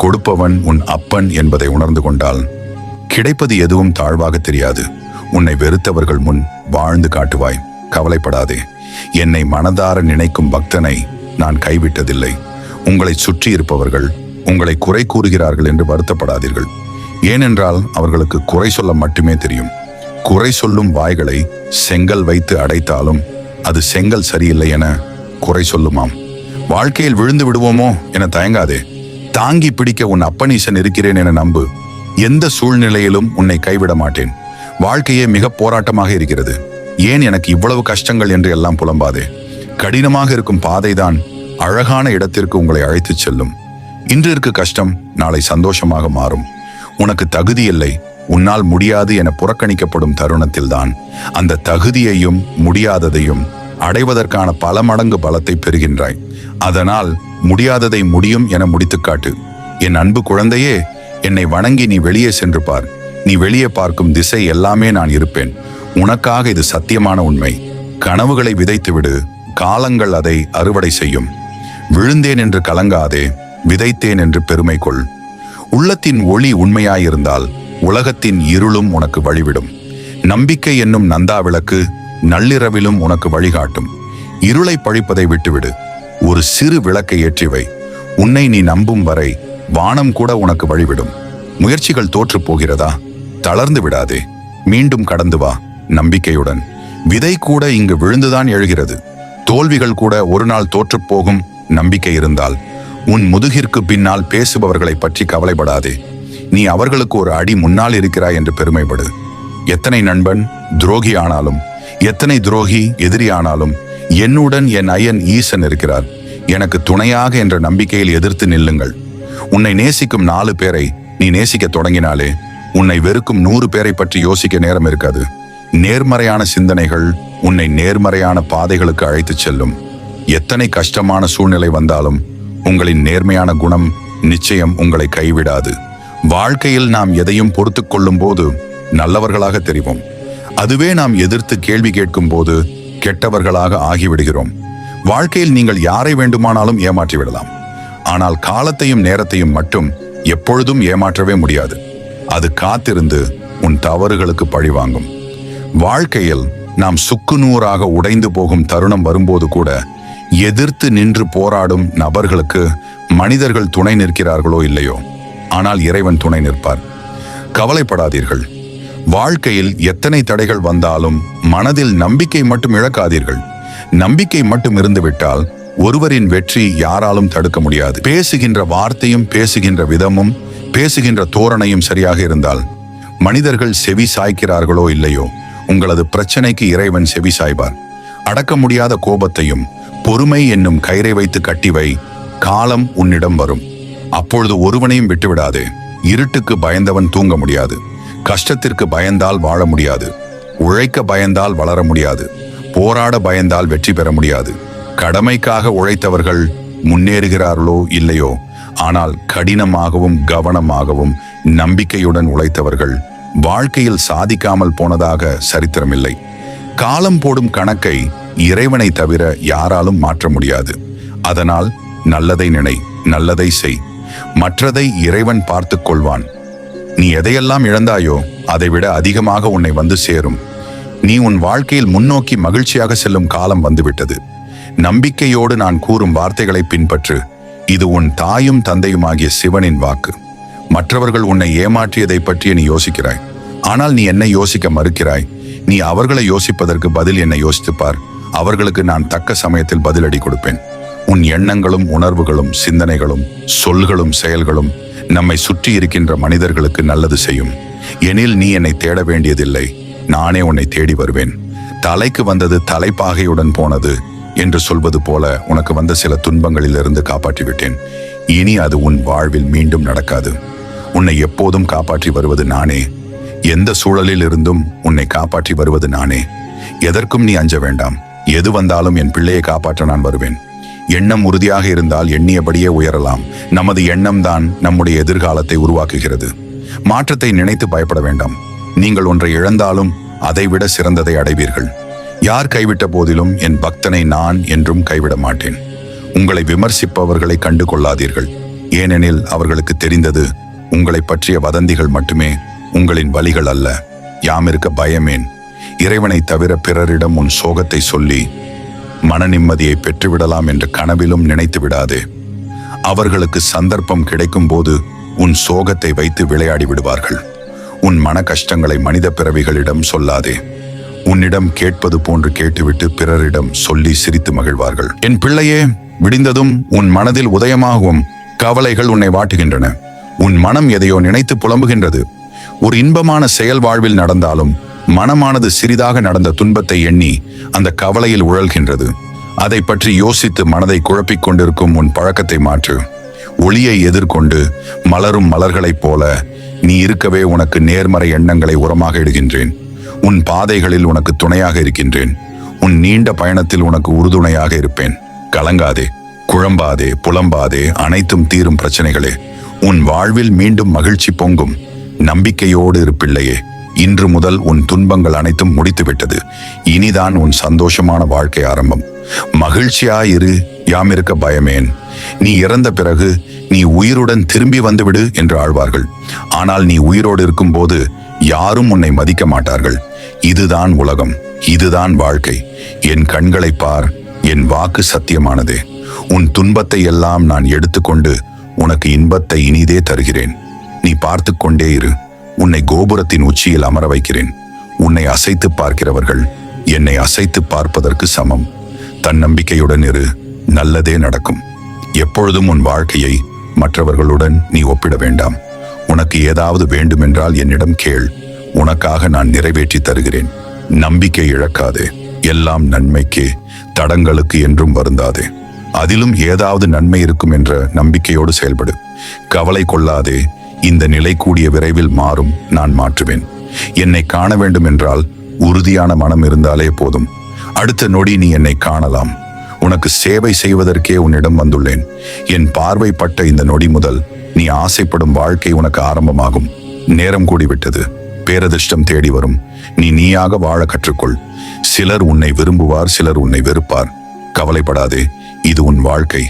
கொடுப்பவன் உன் அப்பன் என்பதை உணர்ந்து கொண்டால் கிடைப்பது எதுவும் தாழ்வாக தெரியாது. உன்னை வெறுத்தவர்கள் முன் வாழ்ந்து காட்டுவாய். கவலைப்படாதே. என்னை மனதார நினைக்கும் பக்தனை நான் கைவிட்டதில்லை. உங்களை சுற்றி இருப்பவர்கள் உங்களை குறை கூறுகிறார்கள் என்று வருத்தப்படாதீர்கள். ஏனென்றால் அவர்களுக்கு குறை சொல்ல மட்டுமே தெரியும். குறை சொல்லும் வாய்களை செங்கல் வைத்து அடைத்தாலும் அது செங்கல் சரியில்லை என குறை சொல்லுமாம். வாழ்க்கையில் விழுந்து விடுவோமோ என தயங்காதே. தாங்கி பிடிக்க உன் அப்பனீசன் இருக்கிறேன் என நம்பு. எந்த சூழ்நிலையிலும் உன்னை கைவிட மாட்டேன். வாழ்க்கையே மிக போராட்டமாக இருக்கிறது. ஏன் எனக்கு இவ்வளவு கஷ்டங்கள் என்று எல்லாம் புலம்பாதே. கடினமாக இருக்கும் பாதைதான் அழகான இடத்திற்கு உங்களை அழைத்துச் செல்லும். இன்று இருக்க கஷ்டம் நாளை சந்தோஷமாக மாறும். உனக்கு தகுதி இல்லை, உன்னால் முடியாது என புறக்கணிக்கப்படும் தருணத்தில்தான் அந்த தகுதியையும் முடியாததையும் அடைவதற்கான பல மடங்கு பலத்தை பெறுகின்றாய். அதனால் முடியாததை முடியும் என முடித்து காட்டு. என் அன்பு குழந்தையே, என்னை வணங்கி நீ வெளியே சென்று பார். நீ வெளியே பார்க்கும் திசை எல்லாமே நான் இருப்பேன். உனக்காக இது சத்தியமான உண்மை. கனவுகளை விதைத்துவிடு. காலங்கள் அதை அறுவடை செய்யும். விழுந்தேன் என்று கலங்காதே. விதைத்தேன் என்று பெருமை கொள். உள்ளத்தின் ஒளி உண்மையாயிருந்தால் உலகத்தின் இருளும் உனக்கு வழிவிடும். நம்பிக்கை என்னும் நந்தா விளக்கு நள்ளிரவிலும் உனக்கு வழிகாட்டும். இருளை பழிப்பதை விட்டுவிடு. ஒரு சிறு விளக்கை ஏற்றிவை. உன்னை நீ நம்பும் வரை வானம் கூட உனக்கு வழிவிடும். முயற்சிகள் தோற்று போகிறதா? தளர்ந்து விடாதே. மீண்டும் கடந்து வா நம்பிக்கையுடன். விதை கூட இங்கு விழுந்துதான் எழுகிறது. தோல்விகள் கூட ஒரு நாள் தோற்றுப்போகும். நம்பிக்கை இருந்தால் உன் முதுகிற்கு பின்னால் பேசுபவர்களை பற்றி கவலைப்படாதே. நீ அவர்களுக்கு ஒரு அடி முன்னால் இருக்கிறாய் என்று பெருமைப்படு. எத்தனை நண்பன் துரோகி ஆனாலும், எத்தனை துரோகி எதிரி ஆனாலும் என்னுடன் என் ஐயன் ஈசன் இருக்கிறார். எனக்கு துணையாக என்ற நம்பிக்கையில் எதிர்த்து நில்லுங்கள். உன்னை நேசிக்கும் 4 பேரை நீ நேசிக்க தொடங்கினாலே உன்னை வெறுக்கும் 100 பேரை பற்றி யோசிக்க நேரம் இருக்காது. நேர்மறையான சிந்தனைகள் உன்னை நேர்மறையான பாதைகளுக்கு அழைத்துச் செல்லும். எத்தனை கஷ்டமான சூழ்நிலை வந்தாலும் உங்களின் நேர்மையான குணம் நிச்சயம் உங்களை கைவிடாது. வாழ்க்கையில் நாம் எதையும் பொறுத்து கொள்ளும் போது நல்லவர்களாக தெரிவோம். அதுவே நாம் எதிர்த்து கேள்வி கேட்கும் போது கெட்டவர்களாக ஆகிவிடுகிறோம். வாழ்க்கையில் நீங்கள் யாரை வேண்டுமானாலும் ஏமாற்றிவிடலாம். ஆனால் காலத்தையும் நேரத்தையும் மட்டும் எப்பொழுதும் ஏமாற்றவே முடியாது. அது காத்திருந்து உன் தவறுகளுக்கு பழிவாங்கும். வாழ்க்கையில் நாம் சுக்குநூறாக உடைந்து போகும் தருணம் வரும்போது கூட எதிர்த்து நின்று போராடும் நபர்களுக்கு மனிதர்கள் துணை நிற்கிறார்களோ இல்லையோ, ஆனால் இறைவன் துணை நிற்பார். கவலைப்படாதீர்கள். வாழ்க்கையில் எத்தனை தடைகள் வந்தாலும் மனதில் நம்பிக்கை மட்டும் இழக்காதீர்கள். நம்பிக்கை மட்டும் இருந்துவிட்டால் ஒருவரின் வெற்றி யாராலும் தடுக்க முடியாது. பேசுகின்ற வார்த்தையும் பேசுகின்ற விதமும் பேசுகின்ற தோரணையும் சரியாக இருந்தால் மனிதர்கள் செவி சாய்க்கிறார்களோ இல்லையோ, உங்களது பிரச்சனைக்கு இறைவன் செவி சாய்வார். அடக்க முடியாத கோபத்தையும் பொறுமை என்னும் கயிறை வைத்து கட்டிவை. காலம் உன்னிடம் வரும். அப்பொழுது ஒருவனையும் விட்டுவிடாதே. இருட்டுக்கு பயந்தவன் தூங்க முடியாது. கஷ்டத்திற்கு பயந்தால் வாழ முடியாது. உழைக்க பயந்தால் வளர முடியாது. போராட பயந்தால் வெற்றி பெற முடியாது. கடமைக்காக உழைத்தவர்கள் முன்னேறுகிறார்களோ இல்லையோ, ஆனால் கடினமாகவும் கவனமாகவும் நம்பிக்கையுடன் உழைத்தவர்கள் வாழ்க்கையில் சாதிக்காமல் போனதாக சரித்திரமில்லை. காலம் போடும் கணக்கை இறைவனை தவிர யாராலும் மாற்ற முடியாது. அதனால் நல்லதை நினை, நல்லதை செய். மற்றதை இறைவன் பார்த்துக் கொள்வான். நீ எதையெல்லாம் இழந்தாயோ அதைவிட அதிகமாக உன்னை வந்து சேரும். நீ உன் வாழ்க்கையில் முன்னோக்கி மகிழ்ச்சியாக செல்லும் காலம் வந்துவிட்டது. நம்பிக்கையோடு நான் கூறும் வார்த்தைகளை பின்பற்று. இது உன் தாயும் தந்தையுமாகிய சிவனின் வாக்கு. மற்றவர்கள் உன்னை ஏமாற்றியதை பற்றி நீ யோசிக்கிறாய். ஆனால் நீ என்னை யோசிக்க மறுக்கிறாய். நீ அவர்களை யோசிப்பதற்கு பதில் என்னை யோசித்துப்பார். அவர்களுக்கு நான் தக்க சமயத்தில் பதிலடி கொடுப்பேன். உன் எண்ணங்களும் உணர்வுகளும் சிந்தனைகளும் சொல்களும் செயல்களும் நம்மை சுற்றி இருக்கின்ற மனிதர்களுக்கு நல்லது செய்யும். எனில் நீ என்னை தேட வேண்டியதில்லை, நானே உன்னை தேடி வருவேன். தலைக்கு வந்தது தலைப்பாகையுடன் போனது என்று சொல்வது போல உனக்கு வந்த சில துன்பங்களிலிருந்து காப்பாற்றிவிட்டேன். இனி அது உன் வாழ்வில் மீண்டும் நடக்காது. உன்னை எப்போதும் காப்பாற்றி வருவது நானே. எந்த சூழலில் இருந்தும் உன்னை காப்பாற்றி வருவது நானே. எதற்கும் நீ அஞ்ச வேண்டாம். எது வந்தாலும் என் பிள்ளையை காப்பாற்ற நான் வருவேன். எண்ணம் உறுதியாக இருந்தால் எண்ணியபடியே உயரலாம். நமது எண்ணம் தான் நம்முடைய எதிர்காலத்தை உருவாக்குகிறது. மாற்றத்தை நினைத்து பயப்பட வேண்டாம். நீங்கள் ஒன்றை இழந்தாலும் அதைவிட சிறந்ததை அடைவீர்கள். யார் கைவிட்ட போதிலும் என் பக்தனை நான் என்றும் கைவிட மாட்டேன். உங்களை விமர்சிப்பவர்களை கண்டு கொள்ளாதீர்கள். ஏனெனில் அவர்களுக்கு தெரிந்தது உங்களை பற்றிய வதந்திகள் மட்டுமே, உங்களின் வலிகள் அல்ல. யாமிருக்க பயமேன். இறைவனை தவிர பிறரிடம் உன் சோகத்தை சொல்லி மன நிம்மதியை பெற்றுவிடலாம் என்று கனவிலும் நினைத்து விடாதே. அவர்களுக்கு சந்தர்ப்பம் கிடைக்கும் போது உன் சோகத்தை வைத்து விளையாடி விடுவார்கள். உன் மன கஷ்டங்களை மனித பிறவிகளிடம் சொல்லாதே. உன்னிடம் கேட்பது போன்று கேட்டுவிட்டு பிறரிடம் சொல்லி சிரித்து மகிழ்வார்கள். என் பிள்ளையே, விடிந்ததும் உன் மனதில் உதயமாகும் கவலைகள் உன்னை வாட்டுகின்றன. உன் மனம் எதையோ நினைத்து புலம்புகின்றது. ஒரு இன்பமான செயல் வாழ்வில் நடந்தாலும் மனமானது சிறிதாக நடந்த துன்பத்தை எண்ணி அந்த கவலையில் உழல்கின்றது. அதை பற்றி யோசித்து மனதை குழப்பிக் கொண்டிருக்கும் உன் பழக்கத்தை மாற்று. ஒளியை எதிர்கொண்டு மலரும் மலர்களைப் போல நீ இருக்கவே உனக்கு நேர்மறை எண்ணங்களை உரமாக இடுகின்றேன். உன் பாதைகளில் உனக்கு துணையாக இருக்கின்றேன். உன் நீண்ட பயணத்தில் உனக்கு உறுதுணையாக இருப்பேன். கலங்காதே, குழம்பாதே, புலம்பாதே. அனைத்தும் தீரும் பிரச்சனைகளே. உன் வாழ்வில் மீண்டும் மகிழ்ச்சி பொங்கும். நம்பிக்கையோடு இரு பிள்ளையே. இன்று முதல் உன் துன்பங்கள் அனைத்தும் முடித்துவிட்டது. இனிதான் உன் சந்தோஷமான வாழ்க்கை ஆரம்பம். மகிழ்ச்சியாயிரு, யாமிருக்க பயமேன். நீ இறந்த பிறகு நீ உயிருடன் திரும்பி வந்துவிடு என்று ஆழ்வார்கள். ஆனால் நீ உயிரோடு இருக்கும்போது யாரும் உன்னை மதிக்க மாட்டார்கள். இதுதான் உலகம், இதுதான் வாழ்க்கை. என் கண்களை பார், என் வாக்கு சத்தியமானதே. உன் துன்பத்தை எல்லாம் நான் எடுத்துக்கொண்டு உனக்கு இன்பத்தை இனிதே தருகிறேன். நீ பார்த்து கொண்டே இரு. உன்னை கோபுரத்தின் உச்சியில் அமர வைக்கிறேன். உன்னை அசைத்து பார்க்கிறவர்கள் என்னை அசைத்து பார்ப்பதற்கு சமம். தன்னம்பிக்கையுடன் இரு, நல்லதே நடக்கும். எப்பொழுதும் உன் வாழ்க்கையை மற்றவர்களுடன் நீ ஒப்பிட வேண்டாம். உனக்கு ஏதாவது வேண்டுமென்றால் என்னிடம் கேள். உனக்காக நான் நிறைவேற்றி தருகிறேன். நம்பிக்கை இழக்காதே. எல்லாம் நன்மைக்கே, தடங்களுக்கு என்றும் வருந்தாதே. அதிலும் ஏதாவது நன்மை இருக்கும் என்ற நம்பிக்கையோடு செயல்படு. கவலை கொள்ளாதே. இந்த நிலை கூடிய விரைவில் மாறும். நான் மாற்றுவேன். என்னை காண வேண்டும் என்றால் உறுதியான மனம் இருந்தாலே போதும். அடுத்த நொடி நீ என்னை காணலாம். உனக்கு சேவை செய்வதற்கே உன்னிடம் வந்துள்ளேன். என் பார்வைப்பட்ட இந்த நொடி முதல் நீ ஆசைப்படும் வாழ்க்கை உனக்கு ஆரம்பமாகும். நேரம் கூடிவிட்டது. பேரதிர்ஷ்டம் தேடி வரும். நீ நீயாக வாழ கற்றுக்கொள். சிலர் உன்னை விரும்புவார், சிலர் உன்னை வெறுப்பார். கவலைப்படாதே. இது உன் வாழ்க்கை.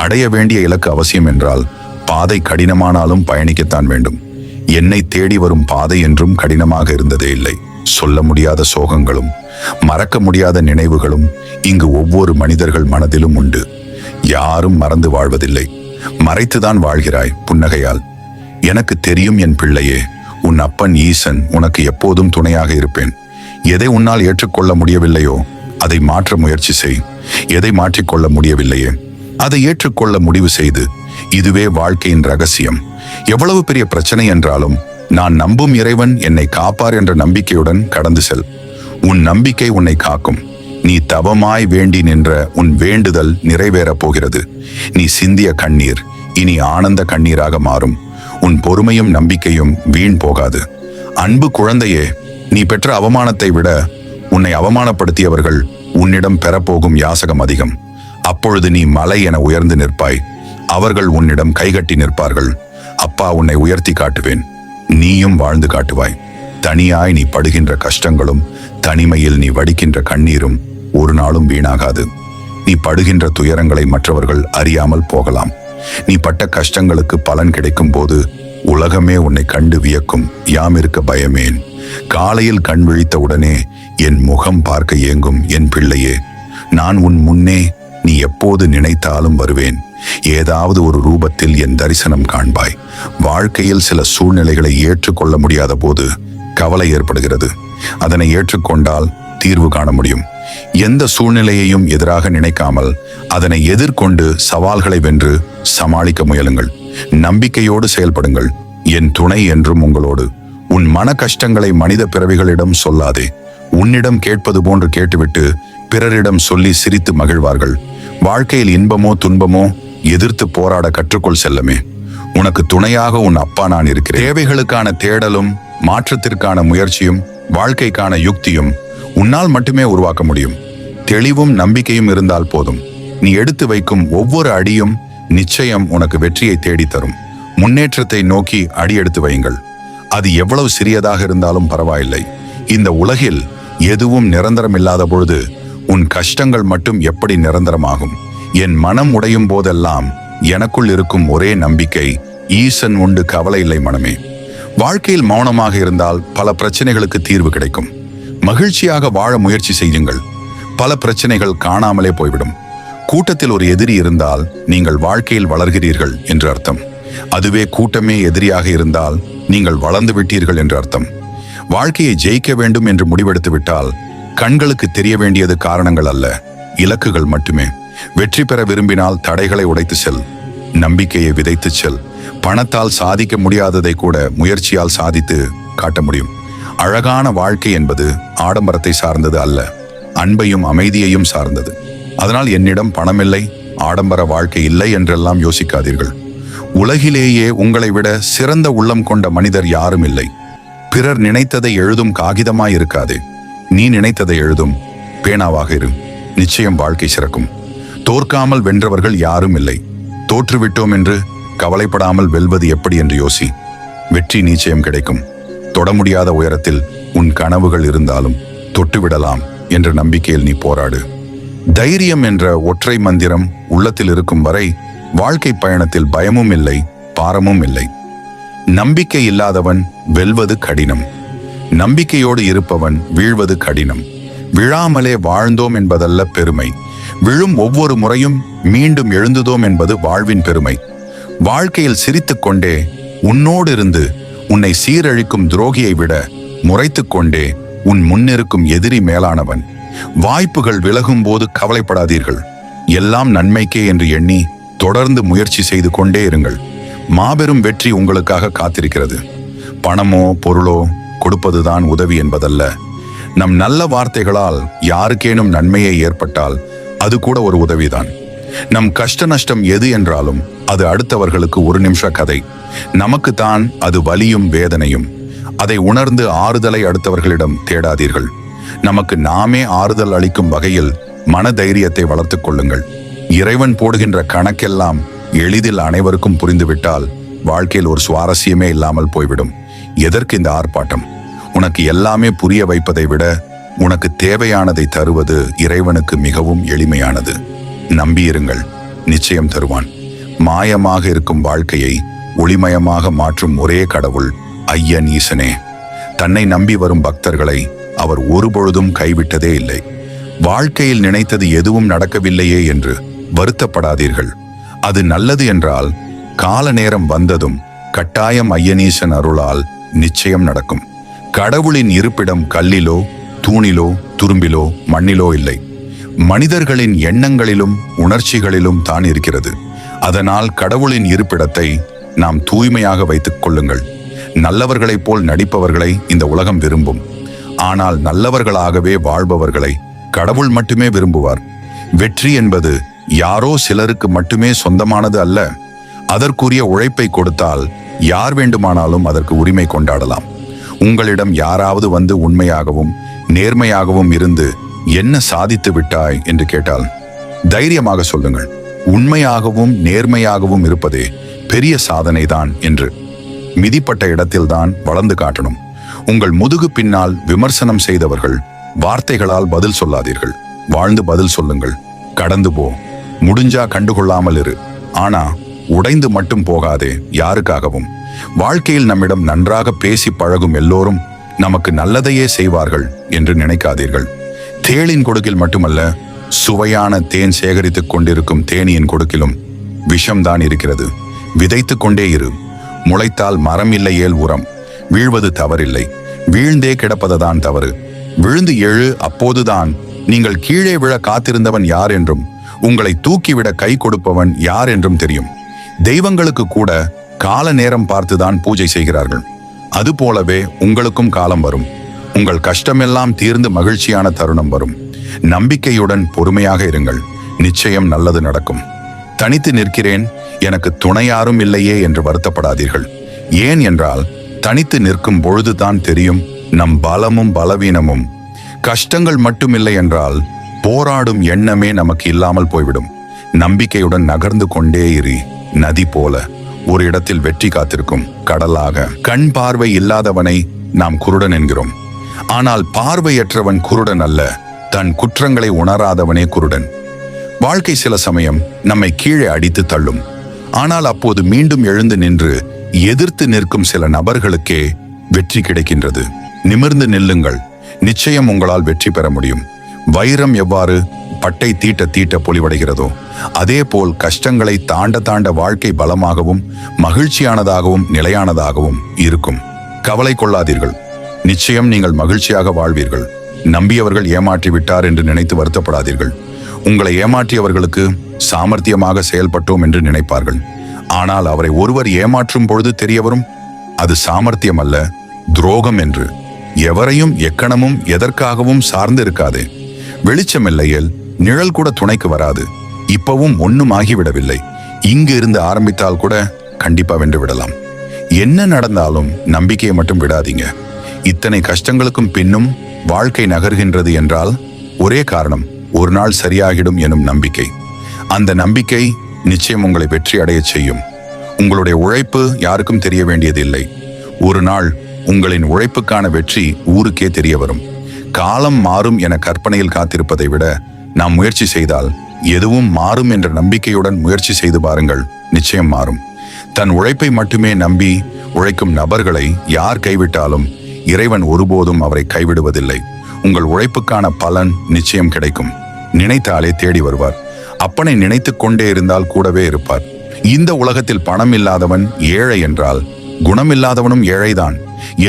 அடைய வேண்டிய இலக்கு அவசியம் என்றால் பாதை கடினமானாலும் பயணிக்கத்தான் வேண்டும். என்னை தேடி வரும் பாதை என்றும் கடினமாக இருந்ததே இல்லை. சொல்ல முடியாத சோகங்களும் மறக்க முடியாத நினைவுகளும் இங்கு ஒவ்வொரு மனிதர்கள் மனதிலும் உண்டு. யாரும் மறந்து வாழ்வதில்லை, மறைத்துதான் வாழ்கிறாய் புன்னகையால். எனக்கு தெரியும் என் பிள்ளையே, உன் அப்பன் ஈசன் உனக்கு எப்போதும் துணையாக இருப்பேன். எதை உன்னால் ஏற்றுக்கொள்ள முடியவில்லையோ அதை மாற்ற முயற்சி செய். எதை மாற்றிக்கொள்ள முடியவில்லையே அதை ஏற்றுக்கொள்ள முடிவு செய்து, இதுவே வாழ்க்கையின் ரகசியம். எவ்வளவு பெரிய பிரச்சனை என்றாலும் நான் நம்பும் இறைவன் என்னை காப்பார் என்ற நம்பிக்கையுடன் கடந்து செல். உன் நம்பிக்கை உன்னை காக்கும். நீ தவமாய் வேண்டி நின்ற உன் வேண்டுதல் நிறைவேறப் போகிறது. நீ சிந்திய கண்ணீர் இனி ஆனந்த கண்ணீராக மாறும். உன் பொறுமையும் நம்பிக்கையும் வீண் போகாது. அன்பு குழந்தையே, நீ பெற்ற அவமானத்தை விட உன்னை அவமானப்படுத்தியவர்கள் உன்னிடம் பெறப்போகும் யாசகம் அதிகம். அப்பொழுது நீ மலை என உயர்ந்து நிற்பாய். அவர்கள் உன்னிடம் கைகட்டி நிற்பார்கள். அப்பா உன்னை உயர்த்தி காட்டுவேன், நீயும் வாழ்ந்து காட்டுவாய். தனியாய் நீ படுகின்ற கஷ்டங்களும் தனிமையில் நீ வடிக்கின்ற கண்ணீரும் ஒரு நாளும் வீணாகாது. நீ படுகின்ற துயரங்களை மற்றவர்கள் அறியாமல் போகலாம். நீ பட்ட கஷ்டங்களுக்கு பலன் கிடைக்கும் போது உலகமே உன்னை கண்டு வியக்கும். யாம் இருக்க பயமேன். காலையில் கண் விழித்த உடனே என் முகம் பார்க்க ஏங்கும் என் பிள்ளையே. நான் உன் முன்னே நீ எப்போது நினைத்தாலும் வருவேன். ஏதாவது ஒரு ரூபத்தில் என் தரிசனம் காண்பாய். வாழ்க்கையில் சில சூழ்நிலைகளை ஏற்றுக்கொள்ள முடியாத போது கவலை ஏற்படுகிறது. அதனை ஏற்றுக்கொண்டால் தீர்வு காண முடியும். எந்த சூழ்நிலையையும் எதிராக நினைக்காமல் அதனை எதிர்கொண்டு சவால்களை வென்று சமாளிக்க முயலுங்கள். நம்பிக்கையோடு செயல்படுங்கள். என் துணை என்றும் உங்களோடு. உன் மன கஷ்டங்களை மனித பிறவிகளிடம் சொல்லாதே. உன்னிடம் கேட்பது போன்று கேட்டுவிட்டு பிறரிடம் சொல்லி சிரித்து மகிழ்வார்கள். வாழ்க்கையில் இன்பமோ துன்பமோ எதிர்த்து போராட கற்றுக்கொள் செல்லமே. உனக்கு துணையாக உன் அப்பா நான் இருக்கிறேன். தேவைகளுக்கான தேடலும் மாற்றத்திற்கான முயற்சியும் வாழ்க்கைக்கான யுக்தியும் உன்னால் மட்டுமே உருவாக்க முடியும். தெளிவும் நம்பிக்கையும் இருந்தால் போதும். நீ எடுத்து வைக்கும் ஒவ்வொரு அடியும் நிச்சயம் உனக்கு வெற்றியை தேடித்தரும். முன்னேற்றத்தை நோக்கி அடி எடுத்து வையுங்கள். அது எவ்வளவு சிறியதாக இருந்தாலும் பரவாயில்லை. இந்த உலகில் எதுவும் நிரந்தரம் இல்லாத பொழுது உன் கஷ்டங்கள் மட்டும் எப்படி நிரந்தரமாகும்? என் மனம் உடையும் போதெல்லாம் எனக்குள் இருக்கும் ஒரே நம்பிக்கை, ஈசன் உண்டு, கவலை இல்லை மனமே. வாழ்க்கையில் மௌனமாக இருந்தால் பல பிரச்சனைகளுக்கு தீர்வு கிடைக்கும். மகிழ்ச்சியாக வாழ முயற்சி செய்யுங்கள். பல பிரச்சனைகள் காணாமலே போய்விடும். கூட்டத்தில் ஒரு எதிரி இருந்தால் நீங்கள் வாழ்க்கையில் வளர்கிறீர்கள் என்று அர்த்தம். அதுவே கூட்டமே எதிரியாக இருந்தால் நீங்கள் வளர்ந்து விட்டீர்கள் என்று அர்த்தம். வாழ்க்கையை ஜெயிக்க வேண்டும் என்று முடிவெடுத்து விட்டால் கண்களுக்கு தெரிய வேண்டியது காரணங்கள் அல்ல, இலக்குகள் மட்டுமே. வெற்றி பெற விரும்பினால் தடைகளை உடைத்து செல். நம்பிக்கையை விதைத்து செல். பணத்தால் சாதிக்க முடியாததை கூட முயற்சியால் சாதித்து காட்ட முடியும். அழகான வாழ்க்கை என்பது ஆடம்பரத்தை சார்ந்தது அல்ல, அன்பையும் அமைதியையும் சார்ந்தது. அதனால் என்னிடம் பணமில்லை, ஆடம்பர வாழ்க்கை இல்லை என்றெல்லாம் யோசிக்காதீர்கள். உலகிலேயே உங்களை விட சிறந்த உள்ளம் கொண்ட மனிதர் யாரும் இல்லை. பிறர் நினைத்ததை எழுதும் காகிதமாய் இருக்காதே. நீ நினைத்ததை எழுதும் பேனாவாக இரு. நிச்சயம் வாழ்க்கை சிறக்கும். தோற்காமல் வென்றவர்கள் யாரும் இல்லை. தோற்றுவிட்டோம் என்று கவலைப்படாமல் வெல்வது எப்படி என்று யோசி. வெற்றி நிச்சயம் கிடைக்கும். தொட முடியாத உயரத்தில் உன் கனவுகள் இருந்தாலும் தொட்டுவிடலாம் என்ற நம்பிக்கையில் நீ போராடு. தைரியம் என்ற ஒற்றை மந்திரம் உள்ளத்தில் இருக்கும் வரை வாழ்க்கை பயணத்தில் பயமும் இல்லை, பாரமும் இல்லை. நம்பிக்கை இல்லாதவன் வெல்வது கடினம். நம்பிக்கையோடு இருப்பவன் வீழ்வது கடினம். விழாமலே வாழ்ந்தோம் என்பதல்ல பெருமை. விழும் ஒவ்வொரு முறையும் மீண்டும் எழுந்துதோம் என்பது வாழ்வின் பெருமை. வாழ்க்கையில் சிரித்துக் கொண்டே உன்னோடு இருந்து உன்னை சீரழிக்கும் துரோகியை விட முறைத்து கொண்டே உன் முன்னிருக்கும் எதிரி மேலானவன். வாய்ப்புகள் விலகும் போது கவலைப்படாதீர்கள். எல்லாம் நன்மைக்கே என்று எண்ணி தொடர்ந்து முயற்சி செய்து கொண்டே இருங்கள். மாபெரும் வெற்றி உங்களுக்காக காத்திருக்கிறது. பணமோ பொருளோ கொடுப்பதுதான் உதவி என்பதல்ல. நம் நல்ல வார்த்தைகளால் யாருக்கேனும் நன்மையை ஏற்பட்டால் அது கூட ஒரு உதவிதான். நம் கஷ்ட நஷ்டம் எது என்றாலும் அது அடுத்தவர்களுக்கு ஒரு நிமிஷ கதை. நமக்கு தான் அது வலியும் வேதனையும். அதை உணர்ந்து ஆறுதலை அடுத்தவர்களிடம் தேடாதீர்கள். நமக்கு நாமே ஆறுதல் அளிக்கும் வகையில் மன தைரியத்தை வளர்த்துக் கொள்ளுங்கள். இறைவன் போடுகின்ற கணக்கெல்லாம் எளிதில் அனைவருக்கும் புரிந்துவிட்டால் வாழ்க்கையில் ஒரு சுவாரஸ்யமே இல்லாமல் போய்விடும். எதற்கு இந்த ஆர்ப்பாட்டம்? உனக்கு எல்லாமே புரிய வைப்பதை விட உனக்கு தேவையானதை தருவது இறைவனுக்கு மிகவும் எளிமையானது. நம்பியிருங்கள், நிச்சயம் தருவான். மாயமாக இருக்கும் வாழ்க்கையை ஒளிமயமாக மாற்றும் ஒரே கடவுள் ஐயன் ஈசனே. தன்னை நம்பி வரும் பக்தர்களை அவர் ஒருபொழுதும் கைவிட்டதே இல்லை. வாழ்க்கையில் நினைத்தது எதுவும் நடக்கவில்லையே என்று வருத்தப்படாதீர்கள். அது நல்லது என்றால் கால நேரம் வந்ததும் கட்டாயம் ஐயனீசன் அருளால் நிச்சயம் நடக்கும். கடவுளின் இருப்பிடம் கல்லிலோ தூணிலோ துரும்பிலோ மண்ணிலோ இல்லை, மனிதர்களின் எண்ணங்களிலும் உணர்ச்சிகளிலும் தான் இருக்கிறது. அதனால் கடவுளின் இருப்பிடத்தை நாம் தூய்மையாக வைத்துக் கொள்ளுங்கள். நல்லவர்களைப் போல் நடிப்பவர்களை இந்த உலகம் விரும்பும். ஆனால் நல்லவர்களாகவே வாழ்பவர்களை கடவுள் மட்டுமே விரும்புவார். வெற்றி என்பது யாரோ சிலருக்கு மட்டுமே சொந்தமானது அல்ல. அதற்குரிய உழைப்பை கொடுத்தால் யார் வேண்டுமானாலும் அதற்கு உரிமை கொண்டாடலாம். உங்களிடம் யாராவது வந்து உண்மையாகவும் நேர்மையாகவும் இருந்து என்ன சாதித்து விட்டாய் என்று கேட்டால் தைரியமாக சொல்லுங்கள், உண்மையாகவும் நேர்மையாகவும் இருப்பதே பெரிய சாதனைதான் என்று. மிதிப்பட்ட இடத்தில்தான் வளர்ந்து காட்டணும். உங்கள் முதுகு பின்னால் விமர்சனம் செய்தவர்கள் வார்த்தைகளால் பதில் சொல்லாதீர்கள், வாழ்ந்து பதில் சொல்லுங்கள். கடந்து போ, முடிஞ்சா கண்டுகொள்ளாமல் இரு, ஆனா உடைந்து மட்டும் போகாதே யாருக்காகவும். வாழ்க்கையில் நம்மிடம் நன்றாக பேசி பழகும் எல்லோரும் நமக்கு நல்லதையே செய்வார்கள் என்று நினைக்காதீர்கள். தேளின் கொடுக்கில் மட்டுமல்ல, சுவையான தேன் சேகரித்துக் கொண்டிருக்கும் தேனியின் கொடுக்கிலும் விஷம்தான் இருக்கிறது. விதைத்துக் கொண்டே இரு. முளைத்தால் மரம் இல்லையேல் உரம். வீழ்வது தவறில்லை, வீழ்ந்தே கிடப்பதுதான் தவறு. விழுந்து எழு, அப்போதுதான் நீங்கள் கீழே விழ காத்திருந்தவன் யார் என்றும் உங்களை தூக்கிவிட கை கொடுப்பவன் யார் என்றும் தெரியும். தெய்வங்களுக்கு கூட கால நேரம் பார்த்துதான் பூஜை செய்கிறார்கள். அதுபோலவே உங்களுக்கும் காலம் வரும். உங்கள் கஷ்டமெல்லாம் தீர்ந்து மகிழ்ச்சியான தருணம் வரும். நம்பிக்கையுடன் பொறுமையாக இருங்கள், நிச்சயம் நல்லது நடக்கும். தனித்து நிற்கிறேன், எனக்கு துணை யாரும் இல்லையே என்று வருத்தப்படாதீர்கள். ஏன் என்றால் தனித்து நிற்கும் பொழுதுதான் தெரியும் நம் பலமும் பலவீனமும். கஷ்டங்கள் மட்டுமில்லை என்றால் போராடும் எண்ணமே நமக்கு இல்லாமல் போய்விடும். நம்பிக்கையுடன் நகர்ந்து கொண்டே இரு. நதி போல ஒரு இடத்தில் வெற்றி காத்திருக்கும். கடலாக கண் பார்வை இல்லாதவனை நாம் குருடன் என்கிறோம். ஆனால் பார்வையற்றவன் குருடன் அல்ல, தன் குற்றங்களை உணராதவனே குருடன். வாழ்க்கை சில சமயம் நம்மை கீழே அடித்து தள்ளும். ஆனால் அப்போது மீண்டும் எழுந்து நின்று எதிர்த்து நிற்கும் சில நபர்களுக்கே வெற்றி கிடைக்கின்றது. நிமிர்ந்து நில்லுங்கள், நிச்சயம் உங்களால் வெற்றி பெற முடியும். வைரம் எவ்வாறு பட்டை தீட்ட தீட்ட பொலிவடைகிறதோ அதே போல் கஷ்டங்களை தாண்ட தாண்ட வாழ்க்கை பலமாகவும் மகிழ்ச்சியானதாகவும் நிலையானதாகவும் இருக்கும். கவலை கொள்ளாதீர்கள், நிச்சயம் நீங்கள் மகிழ்ச்சியாக வாழ்வீர்கள். நம்பியவர்கள் ஏமாற்றிவிட்டார் என்று நினைத்து வருத்தப்படாதீர்கள். உங்களை ஏமாற்றியவர்களுக்கு சாமர்த்தியமாக செயல்பட்டோம் என்று நினைப்பார்கள். ஆனால் அவரை ஒருவர் ஏமாற்றும் பொழுது தெரியவரும் அது சாமர்த்தியம் அல்ல, துரோகம் என்று. எவரையும் எக்கணமும் எதற்காகவும் சார்ந்து இருக்காதே. வெளிச்சமில்லையேல் நிழல் கூட துணைக்கு வராது. இப்பவும் ஒன்னும் ஆகிவிடவில்லை. இங்கு இருந்து ஆரம்பித்தால் கூட கண்டிப்பா வென்று விடலாம். என்ன நடந்தாலும் நம்பிக்கையை மட்டும் விடாதீங்க. இத்தனை கஷ்டங்களுக்கும் பின்னும் வாழ்க்கை நகர்கின்றது என்றால் ஒரே காரணம், ஒரு நாள் சரியாகிடும் எனும் நம்பிக்கை. அந்த நம்பிக்கை நிச்சயம் உங்களை வெற்றி அடைய செய்யும். உங்களுடைய உழைப்பு யாருக்கும் தெரிய வேண்டியதில்லை. ஒரு நாள் உங்களின் உழைப்புக்கான வெற்றி ஊருக்கே தெரிய வரும். காலம் மாறும் என கற்பனையில் காத்திருப்பதை விட நாம் முயற்சி செய்தால் எதுவும் மாறும் என்ற நம்பிக்கையுடன் முயற்சி செய்து பாருங்கள், நிச்சயம் மாறும். தன் உழைப்பை மட்டுமே நம்பி உழைக்கும் நபர்களை யார் கைவிட்டாலும் இறைவன் ஒருபோதும் அவரை கைவிடுவதில்லை. உங்கள் உழைப்புக்கான பலன் நிச்சயம் கிடைக்கும். நினைத்தாலே தேடி வருவார். அப்பனை நினைத்து கொண்டே இருந்தால் கூடவே இருப்பார். இந்த உலகத்தில் பணம் இல்லாதவன் ஏழை என்றால் குணமில்லாதவனும் ஏழைதான்.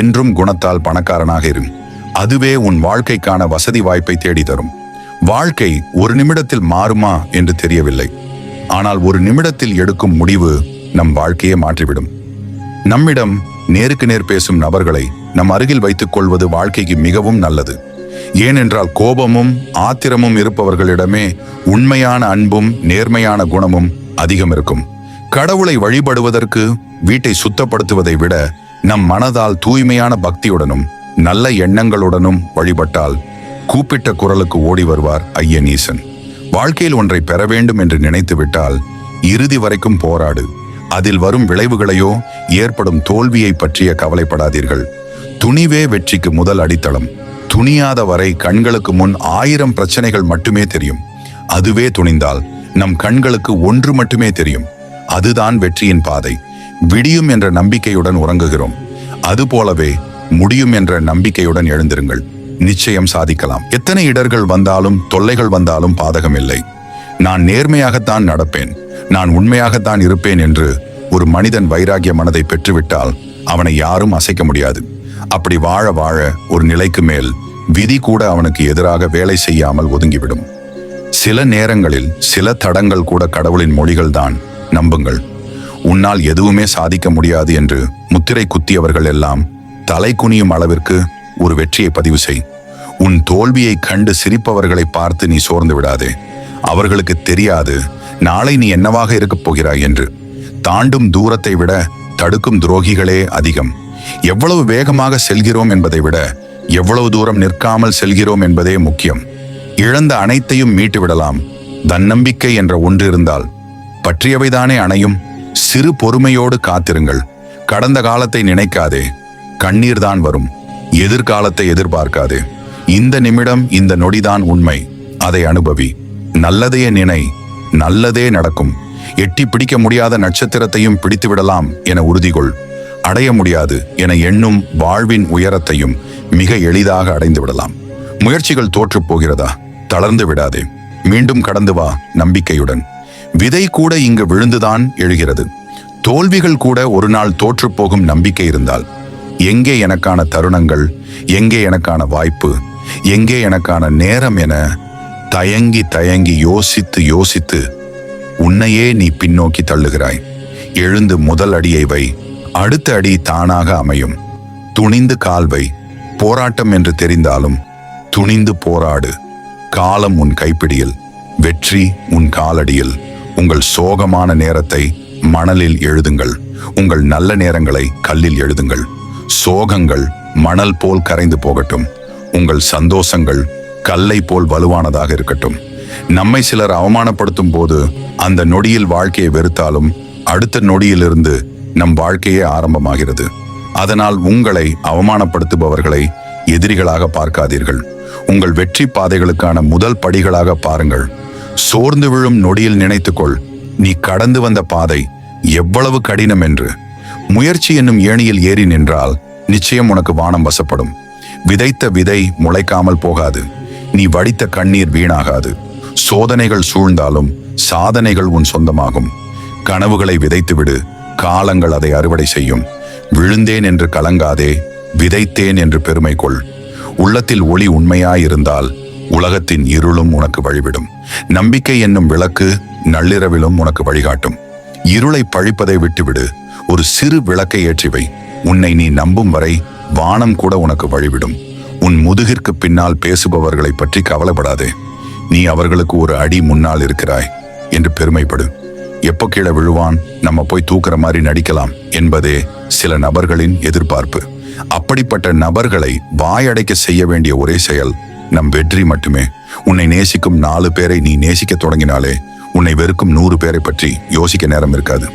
என்றும் குணத்தால் பணக்காரனாக இரு. அதுவே உன் வாழ்க்கைக்கான வசதி வாய்ப்பை தேடி தரும். வாழ்க்கை ஒரு நிமிடத்தில் மாறுமா என்று தெரியவில்லை. ஆனால் ஒரு நிமிடத்தில் எடுக்கும் முடிவு நம் வாழ்க்கையை மாற்றிவிடும். நம்மிடம் நேருக்கு நேர் பேசும் நபர்களை நம் அருகில் வைத்துக் கொள்வது வாழ்க்கைக்கு மிகவும் நல்லது. ஏனென்றால் கோபமும் ஆத்திரமும் இருப்பவர்களிடமே உண்மையான அன்பும் நேர்மையான குணமும் அதிகம் இருக்கும். கடவுளை வழிபடுவதற்கு வீட்டை சுத்தப்படுத்துவதை விட நம் மனதால் தூய்மையான பக்தியுடனும் நல்ல எண்ணங்களுடனும் வழிபட்டால் கூப்பிட்ட குரலுக்கு ஓடி வருவார் ஐயன் ஈசன். வாழ்க்கையில் ஒன்றை பெற வேண்டும் என்று நினைத்து விட்டால் இறுதி வரைக்கும் போராடு. அதில் வரும் விளைவுகளையோ ஏற்படும் தோல்வியை பற்றிய கவலைப்படாதீர்கள். துணிவே வெற்றிக்கு முதல் அடித்தளம். துணியாத வரை கண்களுக்கு முன் 1000 பிரச்சனைகள் மட்டுமே தெரியும். அதுவே துணிந்தால் நம் கண்களுக்கு ஒன்று மட்டுமே தெரியும். அதுதான் வெற்றியின் பாதை. விடியும் என்ற நம்பிக்கையுடன் உறங்குகிறோம். அதுபோலவே முடியும் என்ற நம்பிக்கையுடன் எழுந்திருங்கள். நிச்சயம் சாதிக்கலாம். எத்தனை இடர்கள் வந்தாலும் தொல்லைகள் வந்தாலும் பாதகமில்லை. நான் நேர்மையாகத்தான் நடப்பேன், நான் உண்மையாகத்தான் இருப்பேன் என்று ஒரு மனிதன் வைராகிய மனதை பெற்றுவிட்டால் அவனை யாரும் அசைக்க முடியாது. அப்படி வாழ வாழ ஒரு நிலைக்கு மேல் விதி கூட அவனுக்கு எதிராக வேலை செய்யாமல் ஒதுங்கிவிடும். சில நேரங்களில் சில தடங்கள் கூட கடவுளின் மொழிகள் தான். நம்புங்கள், உன்னால் எதுவுமே சாதிக்க முடியாது என்று முத்திரை குத்தியவர்கள் எல்லாம் தலை குனியும் அளவிற்கு ஒரு வெற்றியை பதிவு செய். உன் தோல்வியை கண்டு சிரிப்பவர்களை பார்த்து நீ சோர்ந்து விடாதே. அவர்களுக்கு தெரியாது நாளை நீ என்னவாக இருக்கப் போகிறாய் என்று. தாண்டும் தூரத்தை விட தடுக்கும் துரோகிகளே அதிகம். எவ்வளவு வேகமாக செல்கிறோம் என்பதை விட எவ்வளவு தூரம் நிற்காமல் செல்கிறோம் என்பதே முக்கியம். இழந்த அனைத்தையும் மீட்டு விடலாம். தன்னம்பிக்கை என்ற ஒன்று இருந்தால் பற்றியவைதானே அணையும். சிறு பொறுமையோடு காத்திருங்கள். கடந்த காலத்தை நினைக்காதே, கண்ணீர் தான் வரும். எதிர்காலத்தை எதிர்பார்க்காதே. இந்த நிமிடம், இந்த நொடிதான் உண்மை. அதை அனுபவி. நல்லதையே நினை, நல்லதே நடக்கும். எட்டி பிடிக்க முடியாத நட்சத்திரத்தையும் பிடித்து விடலாம் என உறுதிகொள். அடைய முடியாது என எண்ணும் வாழ்வின் உயரத்தையும் மிக எளிதாக அடைந்து விடலாம். முயற்சிகள் தோற்று போகிறதா? தளர்ந்து விடாதே. மீண்டும் கடந்து வா நம்பிக்கையுடன். விதை கூட இங்கு விழுந்துதான் எழுகிறது. தோல்விகள் கூட ஒரு நாள் தோற்று போகும் நம்பிக்கை இருந்தால். எங்கே எனக்கான தருணங்கள், எங்கே எனக்கான வாய்ப்பு, எங்கே எனக்கான நேரம் என தயங்கி தயங்கி யோசித்து யோசித்து உன்னையே நீ பின்னோக்கி தள்ளுகிறாய். எழுந்து முதல் அடியை வை. அடுத்த அடி தானாக அமையும். துணிந்து கால் வை. போராட்டம் என்று தெரிந்தாலும் துணிந்து போராடு. காலம் உன் கைப்பிடியில், வெற்றி உன் காலடியில். உங்கள் சோகமான நேரத்தை மணலில் எழுதுங்கள். உங்கள் நல்ல நேரங்களை கல்லில் எழுதுங்கள். சோகங்கள் மணல் போல் கரைந்து போகட்டும். உங்கள் சந்தோஷங்கள் கல்லை போல் வலுவானதாக இருக்கட்டும். நம்மை சிலர் அவமானப்படுத்தும் போது அந்த நொடியில் வாழ்க்கையை வெறுத்தாலும் அடுத்த நொடியிலிருந்து நம் வாழ்க்கையே ஆரம்பமாகிறது. அதனால் உங்களை அவமானப்படுத்துபவர்களை எதிரிகளாக பார்க்காதீர்கள். உங்கள் வெற்றி பாதைகளுக்கான முதல் படிகளாக பாருங்கள். சோர்ந்து விழும் நொடியில் நினைத்துக்கொள், நீ கடந்து வந்த பாதை எவ்வளவு கடினம் என்று. முயற்சி என்னும் ஏணியில் ஏறி நின்றால் நிச்சயம் உனக்கு வானம் வசப்படும். விதைத்த விதை முளைக்காமல் போகாது. நீ வடித்த கண்ணீர் வீணாகாது. சோதனைகள் சூழ்ந்தாலும் சாதனைகள் உன் சொந்தமாகும். கனவுகளை விதைத்துவிடு. காலங்கள் அதை அறுவடை செய்யும். விழுந்தேன் என்று கலங்காதே, விதைத்தேன் என்று பெருமை கொள். உள்ளத்தில் ஒளி உண்மையாயிருந்தால் உலகத்தின் இருளும் உனக்கு வழிவிடும். நம்பிக்கை என்னும் விளக்கு நள்ளிரவிலும் உனக்கு வழிகாட்டும். இருளை பழிப்பதை விட்டுவிடு. ஒரு சிறு விளக்கை ஏற்றிவை. உன்னை நீ நம்பும் வரை வானம் கூட உனக்கு வழிவிடும். உன் முதுகிற்கு பின்னால் பேசுபவர்களை பற்றி கவலைப்படாதே. நீ அவர்களுக்கு ஒரு அடி முன்னால் இருக்கிறாய் என்று பெருமைப்படு. எப்போ கீழே விழுவான், நம்ம போய் தூக்குற மாதிரி நடிக்கலாம் என்பதே சில நபர்களின் எதிர்பார்ப்பு. அப்படிப்பட்ட நபர்களை வாயடைக்க செய்ய வேண்டிய ஒரே செயல் நம் வெற்றி மட்டுமே. உன்னை நேசிக்கும் 4 பேரை நீ நேசிக்க தொடங்கினாலே உன்னை வெறுக்கும் 100 பேரை பற்றி யோசிக்க நேரம் இருக்காது.